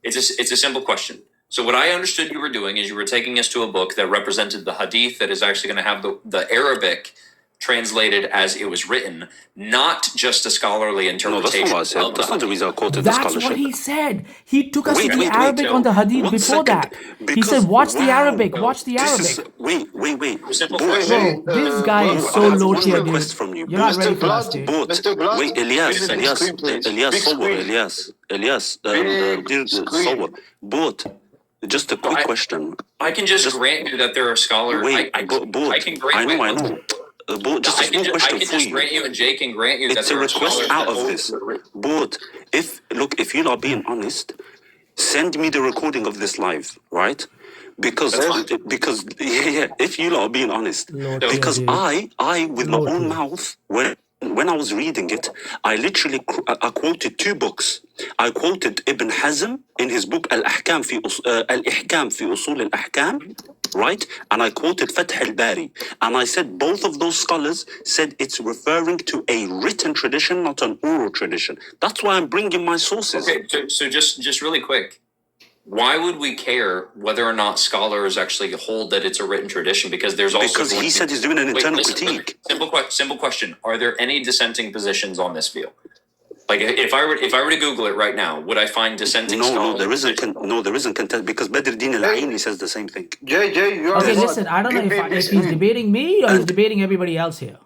It's a simple question. So what I understood you were doing is you were taking us to a book that represented the hadith that is actually going to have the Arabic translated as it was written, not just a scholarly No, that's interpretation. not what I said. of the That's not the hadith. reason I quoted the that's scholarship. what he said. He took us Wait, to the wait, Arabic wait. on the hadith One before second. that. He Because- said, "Watch the wow. Arabic. Watch the This Arabic." is wait. Simple Boat. question. Bro, this guy is Bro, so I have low one tier, dude. request from you. You're not Mr. ready for us, Blood, dude. Boat. Mr. Blood, Wait, Elias, big Elias, screen, please. Elias, Big صور, screen. Elias, Big dear screen. صور. Boat. Just a quick question. I can just grant you that there are scholars. Wait, I Boat. can grant. I know. one second. Boat, just a I can small just, question for just you. grant you, and Jay can grant you that It's a there are request scholars out that of hold this. the written. But if you're not being honest, send me the recording of this live, right? Because if you are being honest, Lord, because yeah, dude. I with my Lord, own dude. mouth when I was reading it, I literally I quoted two books. I quoted Ibn Hazm in his book Al-Ihkam fi Usul Al-Ahkam, right? And I quoted Fath al-Bari. And I said both of those scholars said it's referring to a written tradition, not an oral tradition. That's why I'm bringing my sources. Okay, so just really quick, why would we care whether or not scholars actually hold that it's a written tradition? Because there's also Because he said he's doing an internal critique. Simple question: are there any dissenting positions on this field? Like, if I were to Google it right now, would I find dissenting? No, there scholars? isn't. There isn't contest because Badruddin al-Aini says the same thing. Jay, you are Okay, what? listen, I don't know Give me if this he's screen. debating me or he's debating everybody else here.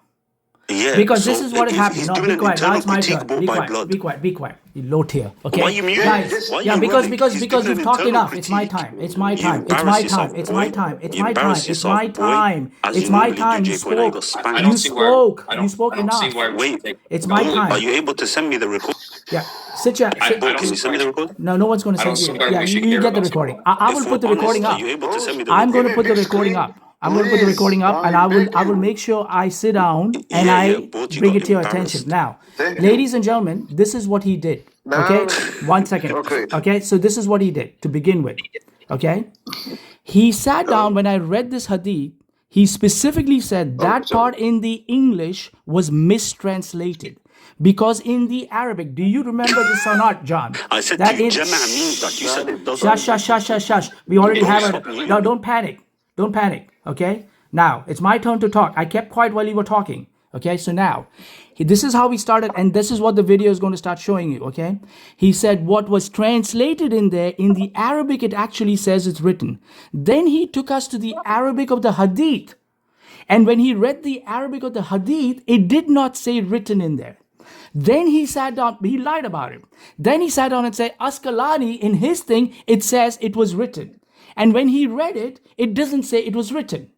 Yeah, Because so this is what he's- happened. He's No, doing be an quiet. Now internal it's my critique turn. bought Be by quiet. blood. Be quiet. Be quiet. You low tier. Okay. Why are you muted? Guys, Why are yeah, you because running? because He's because doing you've an talked internal enough. It's my critique. time. It's my You time. It's embarrass my yourself, time. It's boy. my time. It's You my time. embarrass It's yourself, my boy. time. As It's you my normally do, time. You Jay, when I spoke. got spanked. I don't You see where- spoke. I don't- You spoke I don't see enough. why we Wait. should take- It's my Google- time. Are you able to send me the record? Yeah. Sit your. I Sit, don't Can you send me the record? no, no one's going to I don't send see you. why Yeah, we should you care get the about recording. I will If put the we're recording honest, up. Are you able to send me the I'm record? going to put the Big recording screen. up. I'm going to put the Please. recording up, and I will make sure I sit down and Yeah, I but you bring got it to your embarrassed. attention. Now, Thank you. ladies and gentlemen, this is what he did. Now- Okay, 1 second. Okay. Okay, so this is what he did to begin with. Okay, He sat down when I read this hadith. He specifically said that part in the English was mistranslated. Because in the Arabic, do you remember this or not, John? I said That to you, in Jama means that. You said it doesn't. shush. We already have it. No, don't panic. Don't panic. Okay? Now, it's my turn to talk. I kept quiet while you were talking. Okay? So now, this is how we started, and this is what the video is going to start showing you. Okay? He said what was translated in there, in the Arabic, it actually says it's written. Then he took us to the Arabic of the Hadith. And when he read the Arabic of the Hadith, it did not say written in there. Then he sat down, he lied about it. Then he sat down and said, Asqalani, in his thing, it says it was written. And when he read it, it doesn't say it was written.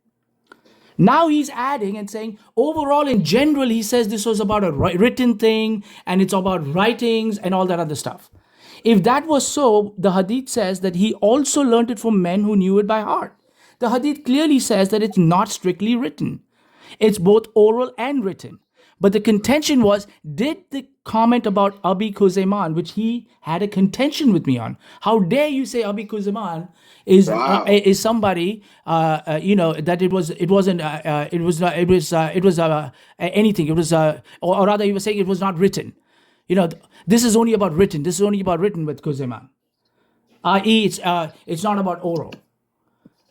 Now he's adding and saying, overall, in general, he says this was about a written thing, and it's about writings and all that other stuff. If that was so, the Hadith says that he also learned it from men who knew it by heart. The Hadith clearly says that it's not strictly written. It's both oral and written. But the contention was, did the comment about Abi Khuzaiman, which he had a contention with me on, how dare you say Abi Khuzaiman is somebody, that it was anything. It was, or rather, he was saying it was not written. This is only about written. This is only about written with Khuzaiman. I.e., it's not about oral.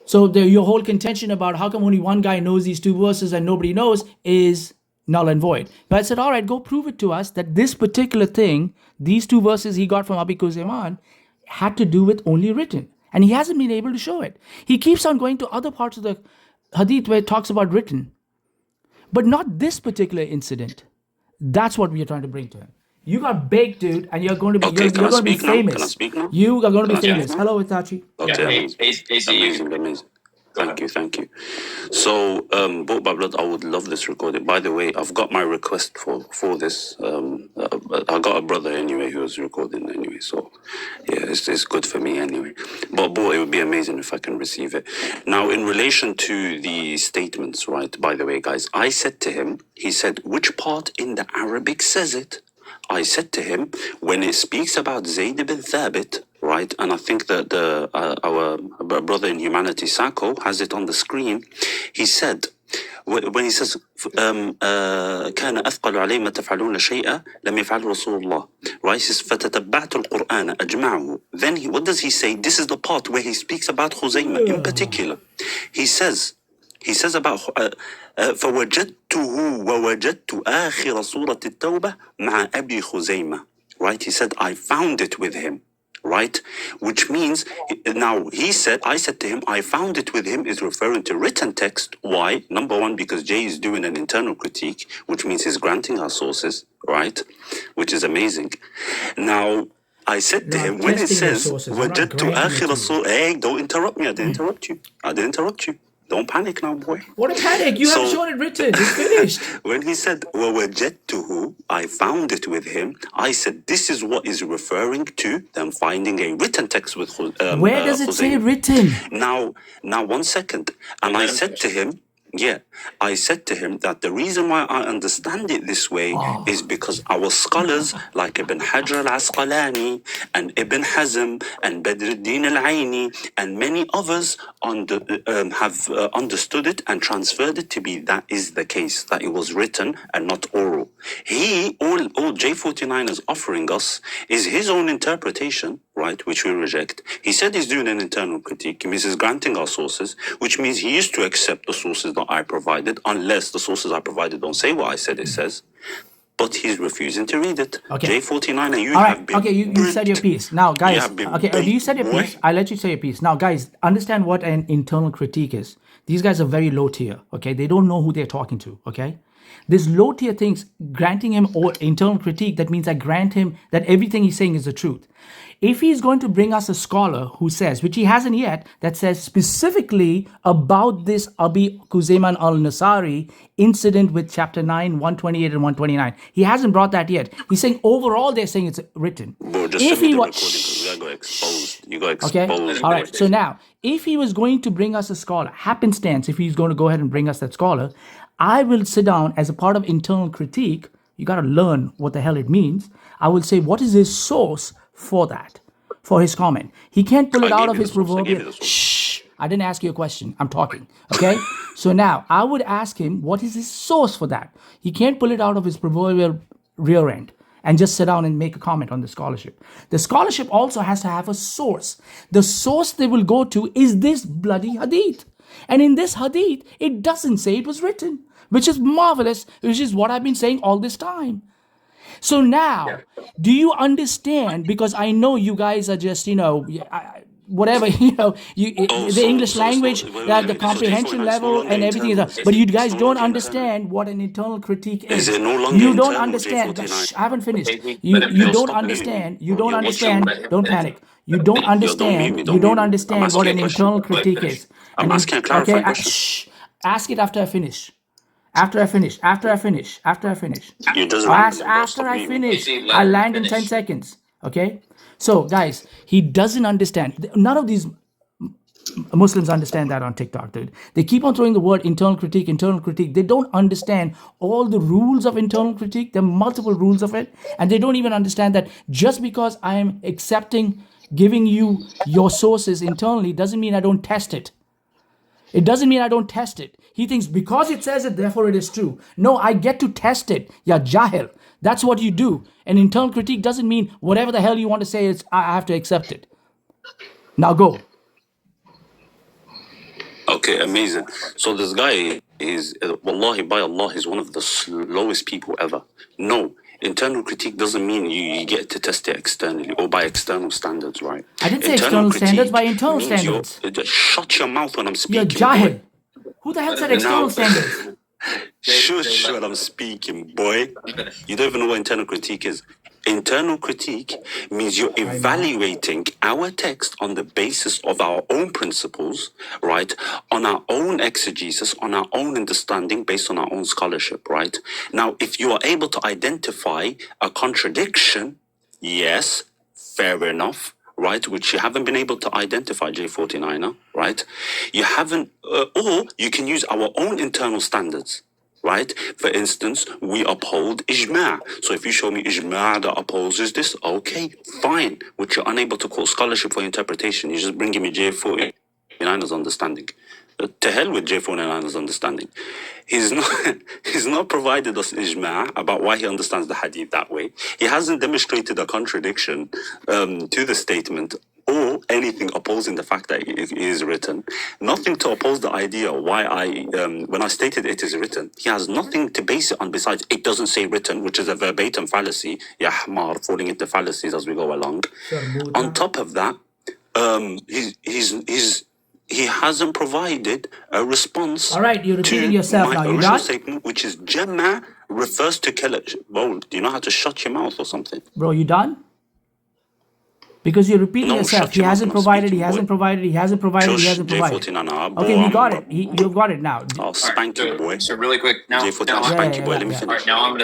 So your whole contention about how come only one guy knows these two verses and nobody knows is null and void. But I said, all right, go prove it to us that this particular thing, these two verses he got from Abi Khuzaiman, had to do with only written. And he hasn't been able to show it. He keeps on going to other parts of the hadith where it talks about written. But not this particular incident. That's what we are trying to bring to him. You got baked, dude, and you're going to be, you're going to be famous. Can I speak now? You are going to be famous. Hello, Itachi. Okay. Amazing. Thank you. So, Book by Blood, I would love this recording. By the way, I've got my request for this. I got a brother anyway who was recording anyway, so yeah, it's good for me anyway. But boy, it would be amazing if I can receive it. Now, in relation to the statements, right? By the way, guys, I said to him, he said, which part in the Arabic says it? I said to him, when it speaks about Zayd ibn Thabit, right, and I think that our brother in humanity, Sako, has it on the screen. He said, when he says, كان أثقل علي ما تفعلون شيئا لم يفعله رسول الله, right, he says, فتتبعت القرآن أجمعه. Then what does he say? This is the part where he speaks about Khuzaymah in particular. He says about فوجدته ووجدت آخر سورة التوبة مع أبي خزيمة, right? He said, I found it with him, right? Which means, now I said to him, I found it with him is referring to written text. Why? Number one, because Jay is doing an internal critique, which means he's granting our sources, right? Which is amazing. Now, I said to him, when it says, وجدت آخر سورة, hey, don't interrupt me. I didn't interrupt you. Don't panic now, boy. What a panic! You haven't shown it written. It's finished. When he said, وَوَجَدْتُهُ, I found it with him, I said, this is what is referring to them finding a written text with Where does it say written? Now, 1 second. And I said to him, that the reason why I understand it this way is because our scholars like Ibn Hajar al-Asqalani and Ibn Hazm and Badruddin al-Aini and many others have understood it and transferred it to be that is the case, that it was written and not oral. All J49 is offering us is his own interpretation, right, which we reject. He said he's doing an internal critique. He means he's granting our sources, which means he used to accept the sources that I provided, unless the sources I provided don't say what I said it says. But he's refusing to read it. Okay. J49 and you all right. have been okay, you said your piece. Now, guys, you said your boy. piece. I'll let you say your piece. Now, guys, understand what an internal critique is. These guys are very low tier, okay? They don't know who they're talking to, okay? This low tier things, granting him or internal critique, that means I grant him that everything he's saying is the truth. If he's going to bring us a scholar who says, which he hasn't yet, that says specifically about this Abi Khuzaiman al-Nasari incident with chapter 9, 128 and 129. He hasn't brought that yet. He's saying overall they're saying it's written. Bro, just if he was, you got exposed. Okay, all right. So now, if he was going to bring us a scholar, happenstance, if he's going to go ahead and bring us that scholar, I will sit down as a part of internal critique. You got to learn what the hell it means. I will say, what is his source for that, for his comment? He can't pull it out of his proverbial. Shh. I didn't ask you a question. I'm talking. Okay. So now I would ask him, what is his source for that? He can't pull it out of his proverbial rear end and just sit down and make a comment on the scholarship. The scholarship also has to have a source. The source they will go to is this bloody hadith. And in this hadith, it doesn't say it was written, which is marvelous, which is what I've been saying all this time. So now, do you understand? Because I know you guys are just, whatever, the English language, the comprehension level and everything is up. But you guys don't understand what an internal critique is. Is it no longer You don't internal, understand. J49? Shh, I haven't finished. You don't understand. You don't understand. Don't panic. You don't understand. You don't understand what an internal critique is. I'm asking a clarifying question. Shh. Ask it after I finish. After I finish. You just After I finish, I'll land in 10 seconds. Okay? So, guys, he doesn't understand. None of these Muslims understand that on TikTok, dude. They keep on throwing the word internal critique. They don't understand all the rules of internal critique. There are multiple rules of it. And they don't even understand that just because I am giving you your sources internally doesn't mean I don't test it. It doesn't mean I don't test it. He thinks because it says it, therefore it is true. No, I get to test it. Ya jahil. That's what you do. And internal critique doesn't mean whatever the hell you want to say is I have to accept it. Now go. Okay, amazing. So this guy is, wallahi, by Allah, he's one of the slowest people ever. No, internal critique doesn't mean you get to test it externally or by external standards, right? I didn't say external standards, by internal means standards. Just shut your mouth when I'm Ya speaking. jahil. Who the hell said external standards? Shush when I'm speaking, boy. You don't even know what internal critique is. Internal critique means you're evaluating our text on the basis of our own principles, right? On our own exegesis, on our own understanding, based on our own scholarship, right? Now, if you are able to identify a contradiction, yes, fair enough, right? Which you haven't been able to identify, J49er, right? You haven't, or you can use our own internal standards. Right? For instance, we uphold ijma'. So if you show me ijma' that opposes this, okay, fine. Which you're unable to call scholarship for interpretation. You're just bringing me J49er's understanding. To hell with J49er's understanding. He's not provided us ijma' about why he understands the hadith that way. He hasn't demonstrated a contradiction to the statement or anything opposing the fact that it is written. Nothing to oppose the idea why when I stated it is written. He has nothing to base it on besides it doesn't say written, which is a verbatim fallacy. Ya Ahmar, falling into fallacies as we go along. On top of that, he hasn't provided a response. All right, you're repeating yourself now. You done? Statement, which is Jamma refers to Kala. Bro, do you know how to shut your mouth or something? Bro, you done? Because you're repeating yourself. He hasn't provided. Okay, we got it. You've got it now. I'll spank you, boy. So really quick, now, I'll spank you, boy. Let me finish. All right, now I'm gonna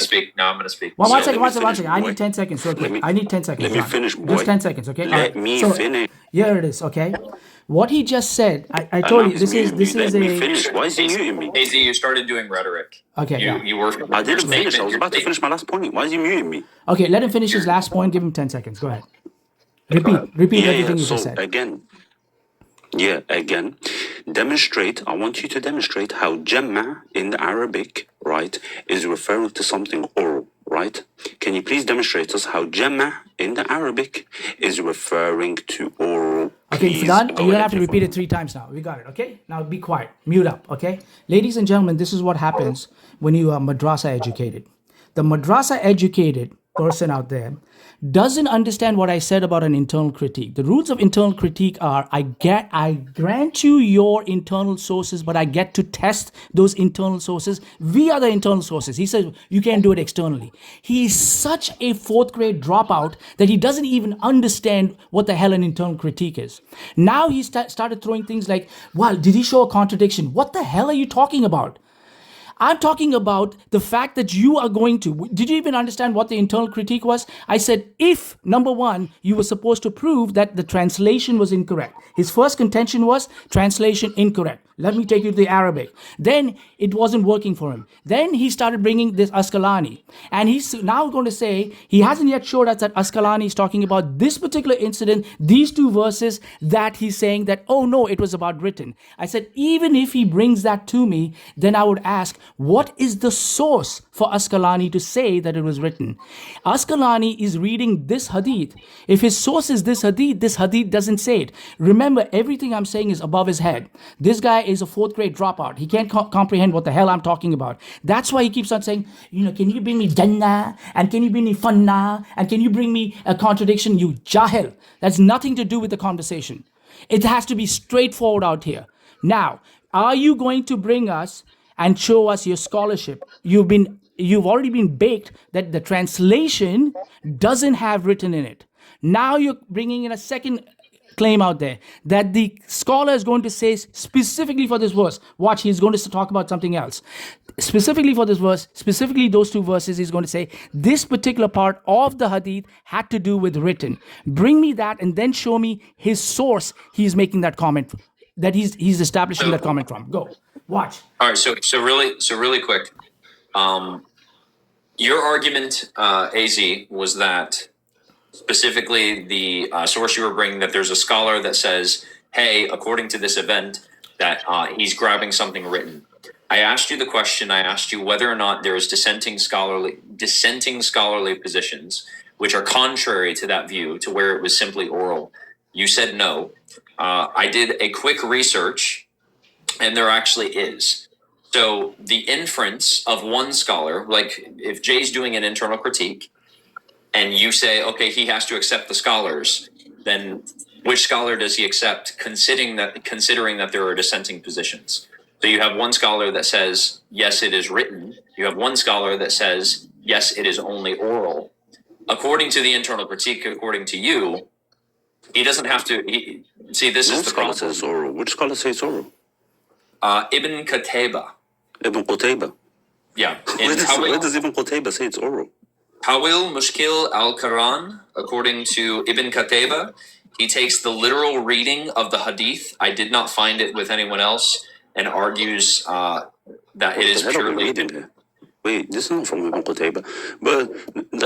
speak. Well, one second. I need 10 seconds. Okay, I need 10 seconds. Let me finish, boy. Just 10 seconds, okay? Let me finish. Here it is, okay? What he just said, I told you, this is Let me a... finish. Why is he muting me? AZ, you started doing rhetoric. Okay, You were. I didn't finish. I was about to finish my last point. Why is he muting me? Okay, let him finish his last point. Give him 10 seconds. Go ahead. Repeat everything you just said. Again, I want you to demonstrate how Jamma in the Arabic, right, is referring to something oral, right? Can you please demonstrate us how Jamma in the Arabic is referring to oral? Okay, if you're done, you don't have to repeat it 3 times now. We got it, okay? Now be quiet. Mute up, okay? Ladies and gentlemen, this is what happens when you are madrasa educated. The madrasa educated person out there doesn't understand what I said about an internal critique. The rules of internal critique are I grant you your internal sources, but I get to test those internal sources via the internal sources. He says you can't do it externally. He is such a 4th grade dropout that he doesn't even understand what the hell an internal critique is. Now he started throwing things like, well, did he show a contradiction? What the hell are you talking about? I'm talking about the fact that you are going to... Did you even understand what the internal critique was? I said, if, number 1, you were supposed to prove that the translation was incorrect. His first contention was translation incorrect. Let me take you to the Arabic. Then it wasn't working for him. Then he started bringing this Asqalani. And he's now going to say, he hasn't yet showed us that Asqalani is talking about this particular incident, these two verses that he's saying that, oh no, it was about written. I said, even if he brings that to me, then I would ask, what is the source for Asqalani to say that it was written? Asqalani is reading this hadith. If his source is this hadith doesn't say it. Remember, everything I'm saying is above his head. This guy is a fourth grade dropout. He can't comprehend what the hell I'm talking about. That's why he keeps on saying, can you bring me Jannah? And can you bring me Fannah? And can you bring me a contradiction? You jahil. That's nothing to do with the conversation. It has to be straightforward out here. Now, are you going to bring us and show us your scholarship? You've already been baked that the translation doesn't have written in it. Now you're bringing in a second claim out there that the scholar is going to say specifically for this verse. Watch, he's going to talk about something else. Specifically for this verse, specifically those two verses, he's going to say this particular part of the hadith had to do with written. Bring me that and then show me his source he's making that comment, that he's establishing that comment from. Go. Watch. All right, so really quick. Your argument, AZ, was that specifically the source you were bringing, that there's a scholar that says, hey, according to this event, that he's grabbing something written. I asked you the question. I asked you whether or not there is dissenting scholarly positions which are contrary to that view, to where it was simply oral. You said no. I did a quick research, and there actually is. So the inference of one scholar, like if Jay's doing an internal critique, and you say, okay, he has to accept the scholars, then which scholar does he accept, considering that there are dissenting positions? So you have one scholar that says, yes, it is written. You have one scholar that says, yes, it is only oral. According to the internal critique, according to you, he doesn't have to. This is the problem. Says oral. Which scholar says oral? Ibn Qutayba. Ibn Qutayba. Yeah. Where does Ibn Qutayba say it's oral? Tawil Mushkil al-Quran, according to Ibn Qutayba, he takes the literal reading of the hadith. I did not find it with anyone else, and argues that it is purely. Wait, this is not from Ibn Qutayba, but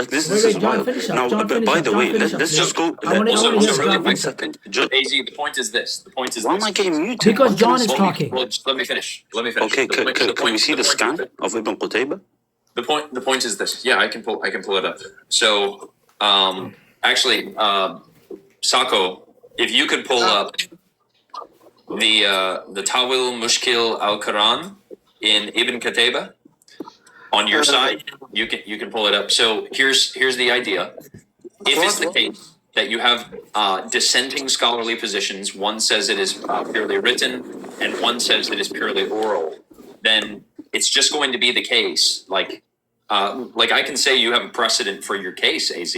this Wait, is John, wild. finish up. Now, John, finish by up. the John, way, finish let's up. just go. I wanna Also, hear really John quick finish up. second. AZ, the point is this. Why am I getting muted? Because John is talking. Well, just let me finish. Okay, can we see the scan of Ibn Qutayba? The point is this. Yeah, I can pull it up. So, actually, Sako, if you could pull up the Tawil Mushkil al-Quran in Ibn Qutayba on your side, you can pull it up. So here's the idea. If it's the case that you have dissenting scholarly positions, one says it is purely written and one says it is purely oral, then it's just going to be the case. Like I can say you have a precedent for your case, AZ,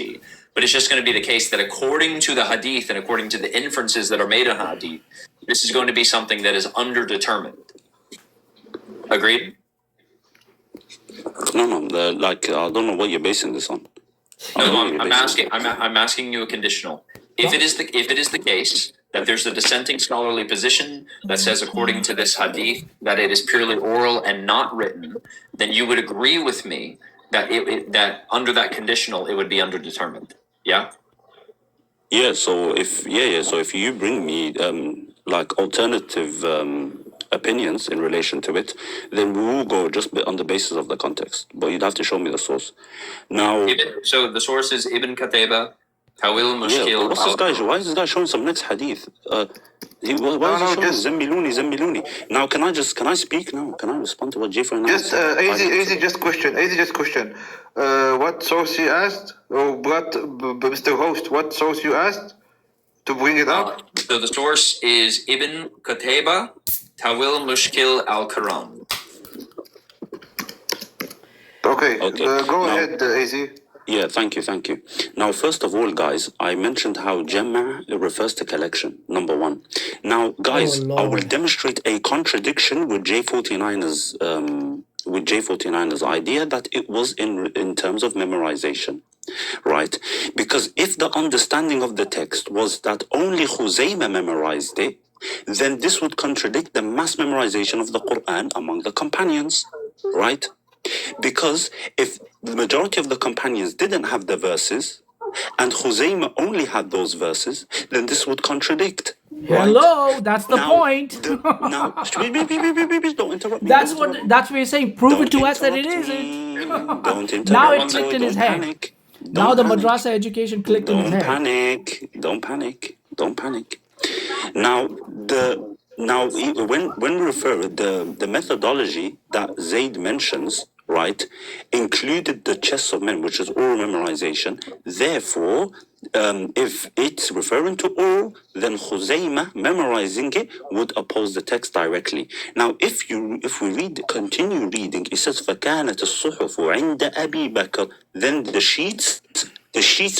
but it's just going to be the case that according to the hadith and according to the inferences that are made on hadith, this is going to be something that is underdetermined. Agreed? No, I don't know what you're basing this on. No, I'm asking you a conditional. If it is the case that there's a dissenting scholarly position that says, according to this hadith, that it is purely oral and not written, then you would agree with me that that under that conditional it would be underdetermined. Yeah. Yeah. So if you bring me alternative opinions in relation to it, then we will go just on the basis of the context. But you'd have to show me the source. Now, so the source is Ibn Qutayba, Tawil Mushkil. Yeah, what's this guy? Why is this guy showing some next hadith? Why is he showing Zemmiluni? Now, can I speak now? Can I respond to what Jay for Just easy, just question. What source you asked? Or what, Mr. Host? What source you asked to bring it up? So the source is Ibn Qutayba, Tawil Mushkil al-Quran. Okay. Go ahead, AZ. Yeah, thank you. Now, first of all, guys, I mentioned how Jama refers to collection, number one. Now, guys, I will demonstrate a contradiction with J49's idea that it was in terms of memorization, right? Because if the understanding of the text was that only Khuzaymah memorized it, then this would contradict the mass memorization of the Quran among the companions, right? Because if the majority of the companions didn't have the verses, and Khuzaymah only had those verses, then this would contradict. Hello, that's the point. Don't interrupt me. That's what we're saying. Prove it to us that it isn't. Don't interrupt. Now it me. clicked in his Don't head. panic. Now Don't the panic. madrasa education clicked in his Don't head. panic. Don't panic. Don't panic. Now when we refer the methodology that Zayd mentions, right, included the chests of men, which is oral memorization. Therefore, if it's referring to oral, then Khuzaymah memorizing it would oppose the text directly. Now, if we continue reading, it says فَكَانَتِ الصُّحُفُ عِنْدَ أَبِي بَكْرٍ. Then the sheets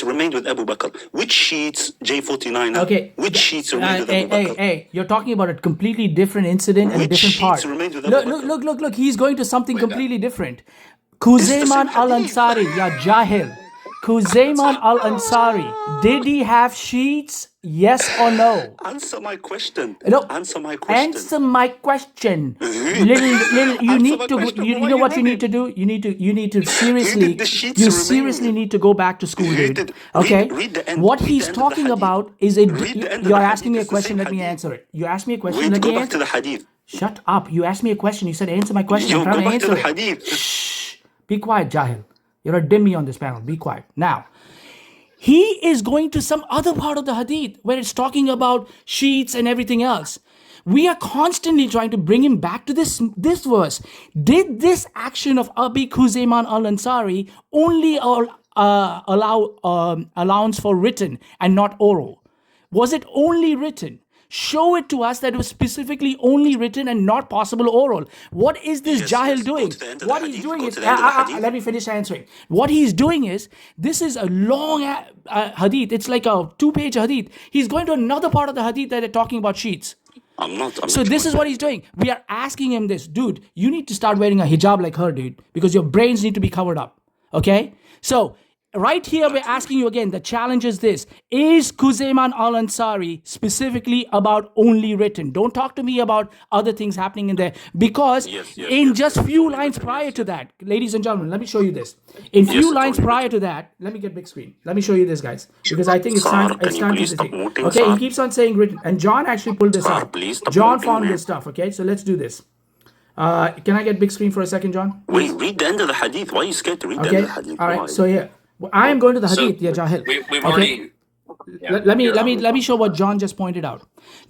remained with Abu Bakr. Which sheets, J49? Okay. Which sheets remained with Abu Bakr? Hey, you're talking about a completely different incident and a Which different part. sheets remained with Abu Bakr? Look. He's going to something completely different. Khuzayman al-Ansari, ya Jahil. Khuzayman al-Ansari, did he have sheets? Yes or no? Answer my question. No. Answer my question. Answer my question. Little, you Answer need my to. question. You Why know you what you need running? to do? You need to seriously. the sheets You remain? seriously need to go back to school, Read dude. it. Okay. Read the end. What Read he's the end of the talking hadith. about is a. Read the end of You're the asking me a hadith. It's the question. same Let me hadith. answer it. You asked me a question. Wait, Let go me back answer. to the hadith. Shut up. You asked me a question. You said answer my question. Yo, I'm go trying to back to answer the it. hadith. Shh. Be quiet, Jahil. You're a dhimmi on this panel. Be quiet. Now, he is going to some other part of the hadith where it's talking about sheets and everything else. We are constantly trying to bring him back to this verse. Did this action of Abi Khuzayman al-Ansari only allow allowance for written and not oral? Was it only written? Show it to us that it was specifically only written and not possible oral. What is this Jahil doing? Go to the end of What the he's hadith. doing Go is, to the end of the hadith. let me finish answering. What he's doing is, this is a long hadith. It's like a 2-page hadith. He's going to another part of the hadith that they're talking about sheets. So this is what he's doing. We are asking him this, dude, you need to start wearing a hijab like her, dude, because your brains need to be covered up. Okay? So right here, we're asking you again, the challenge is this. Is Khuzayman al-Ansari specifically about only written? Don't talk to me about other things happening in there, because in just few lines prior to that, ladies and gentlemen, let me show you this. In few lines prior to that, let me get big screen. Let me show you this, guys, because I think it's time to see. Okay, he keeps on saying written, and John actually pulled this out. John found this stuff. Okay, so let's do this. Can I get big screen for a second, John? Wait, read the end of the hadith. Why are you scared to read the end of the hadith? All right, so here. I am going to the hadith, So, ya Jahil. We've already. Yeah, Let me show what John just pointed out.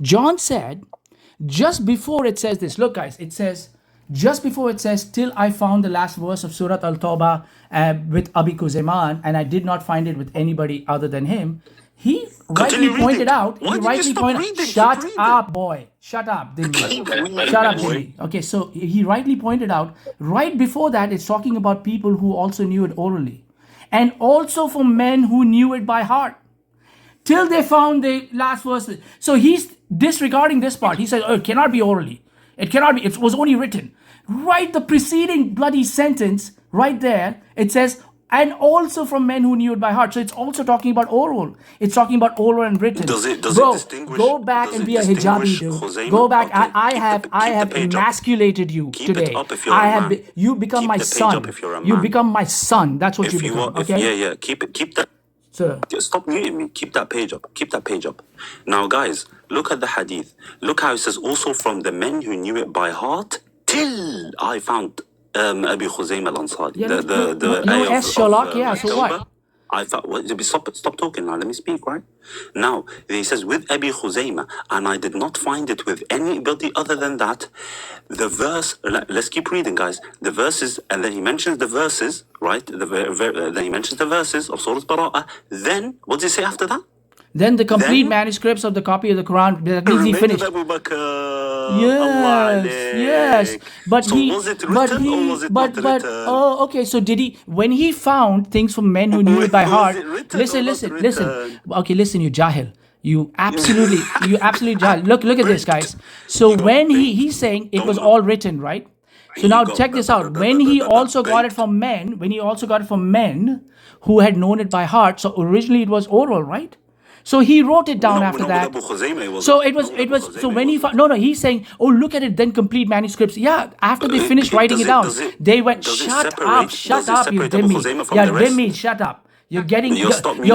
John said, just before it says this, look guys, it says, just before it says, till I found the last verse of Surah Al-Tawbah with Abi Khuzayman, and I did not find it with anybody other than him. He rightly pointed out, shut up, boy. Shut up, Dilli. Shut up, Dilli. Okay, so he rightly pointed out, right before that, it's talking about people who also knew it orally. And also for men who knew it by heart. Till they found the last verse. So he's disregarding this part. He says, oh, it cannot be orally. It cannot be. It was only written. Right, the preceding bloody sentence, right there, it says, and also from men who knew it by heart. So it's also talking about oral. It's talking about oral and written. Does it distinguish? Go back and be a hijabi, dude. Khuzayman? Go back. Okay, I have emasculated you today. It up if you're a man. You become Keep my the page son. up if you're a You man. become my son. That's what If you you become. want, Okay. keep that. So Stop muting me. Keep that page up. Keep that page up. Now, guys, look at the hadith. Look how it says, also from the men who knew it by heart, till I found Abi Khuzaymah al-Ansari. Yeah, no S, Sherlock. Yeah, so what? I thought, stop talking now. Let me speak, right? Now, he says, with Abi Khuzaymah, and I did not find it with anybody other than that. The verse, let's keep reading, guys. The verses, and then he mentions the verses, right? Then he mentions the verses of Surah Bara'ah. Then, what does he say after that? Then the complete manuscripts of the copy of the Quran, that means he finished. Abu Bakr. Yes. But so was it written or was it not written? Oh, okay. So did he, when he found things from men who knew it by heart? Was it written or not Listen. written? Okay, listen, you Jahil. You absolutely Jahil. Look at this, guys. So when he's saying it was all written, right? So now check this out. When he also got it from men, who had known it by heart, so originally it was oral, right? So he wrote it down No, after no, that. with Abu Khuzaymah, it was So no, it was. with Abu So Khuzaymah, when it he wasn't. no, he's saying, oh, look at it, then complete manuscripts. Yeah, after they finished writing it down, they went, shut up, Does it you separate Abu dhimmi. Khuzaymah from Yeah, the rest? dhimmi, shut up. You're getting You'll stop me.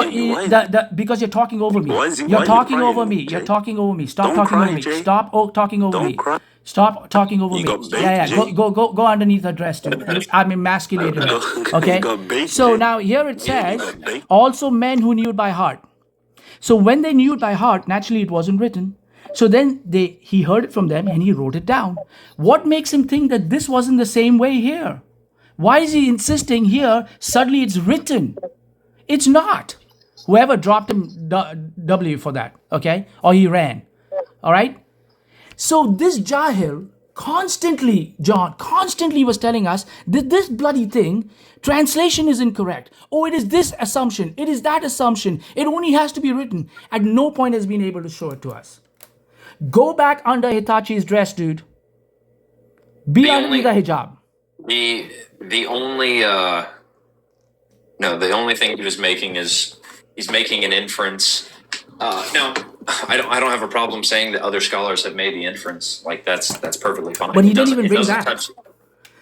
because you're talking over me. Why is he? You're Why are you talking over crying, me. Jay? You're talking over me. Stop Don't talking cry, over me. Jay. Stop talking over Don't me. cry. Stop talking over You me. got bait, Yeah, Jay. go underneath her dress, dude. I'm emasculating her. Okay. You got bait, So Jay. now here it You says, got bait. also men who knew it by heart. So when they knew it by heart, naturally it wasn't written. So then he heard it from them and he wrote it down. What makes him think that this wasn't the same way here? Why is he insisting here suddenly it's written? It's not. Whoever dropped him W for that, okay? Or he ran. All right? So this Jahil constantly was telling us that this bloody thing, translation is incorrect. Oh, it is this assumption. It is that assumption. It only has to be written. At no point has been able to show it to us. Go back under Itachi's dress, dude. Be underneath the hijab. The only the only thing he was making is he's making an inference. No, I don't have a problem saying that other scholars have made the inference. Like that's perfectly fine. But he didn't even bring that.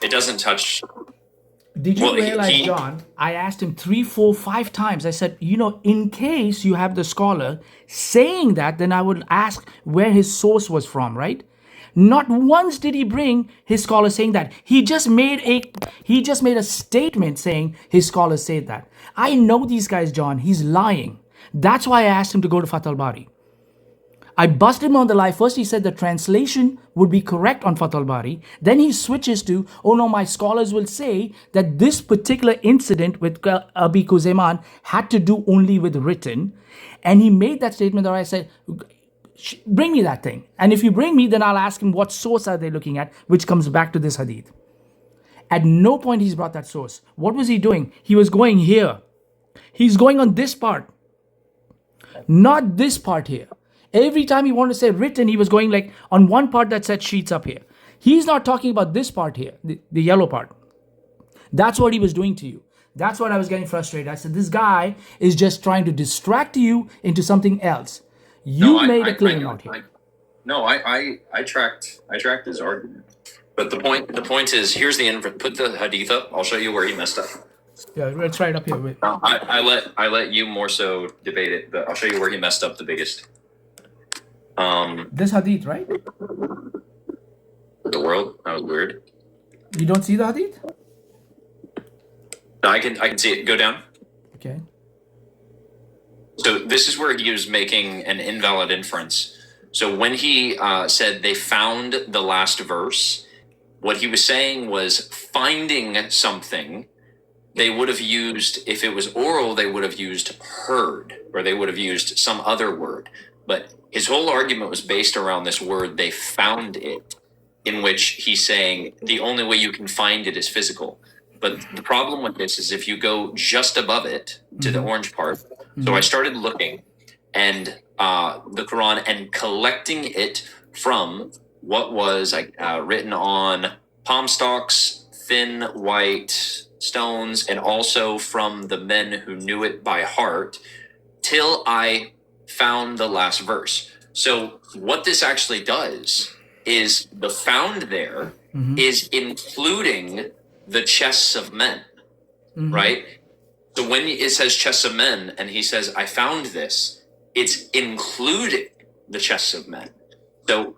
It doesn't touch. Did you Well, realize, John, I asked him 3, 4, 5 times. I said, in case you have the scholar saying that, then I would ask where his source was from, right? Not once did he bring his scholar saying that. He just made a statement saying his scholars said that. I know these guys, John. He's lying. That's why I asked him to go to Fath al-Bari. I busted him on the lie. First, he said the translation would be correct on Fath al-Bari. Then he switches to, oh no, my scholars will say that this particular incident with Abi Kuzeyman had to do only with written. And he made that statement that I said, bring me that thing. And if you bring me, then I'll ask him what source are they looking at, which comes back to this hadith. At no point he's brought that source. What was he doing? He was going here. He's going on this part. Not this part here. Every time he wanted to say written, he was going like on one part that said sheets up here. He's not talking about this part here, the yellow part. That's what he was doing to you. That's what I was getting frustrated. I said, this guy is just trying to distract you into something else. You made a claim out here. I tracked his argument. But the point is, here's the inference. Put the hadith up. I'll show you where he messed up. Yeah, it's right up here. I let you more so debate it, but I'll show you where he messed up the biggest. This hadith, right? The world? That was weird. You don't see the hadith? No, I can see it. Go down. Okay. So this is where he was making an invalid inference. So when he said they found the last verse, what he was saying was finding something. They would have used, if it was oral, they would have used heard, or they would have used some other word. But his whole argument was based around this word, they found it, in which he's saying the only way you can find it is physical. But the problem with this is if you go just above it to the orange part. So I started looking and the Quran and collecting it from what was written on palm stalks, thin white stones, and also from the men who knew it by heart, till I found the last verse. So what this actually does is the found there is including the chests of men, right? So when it says chests of men and he says, I found this, it's including the chests of men. So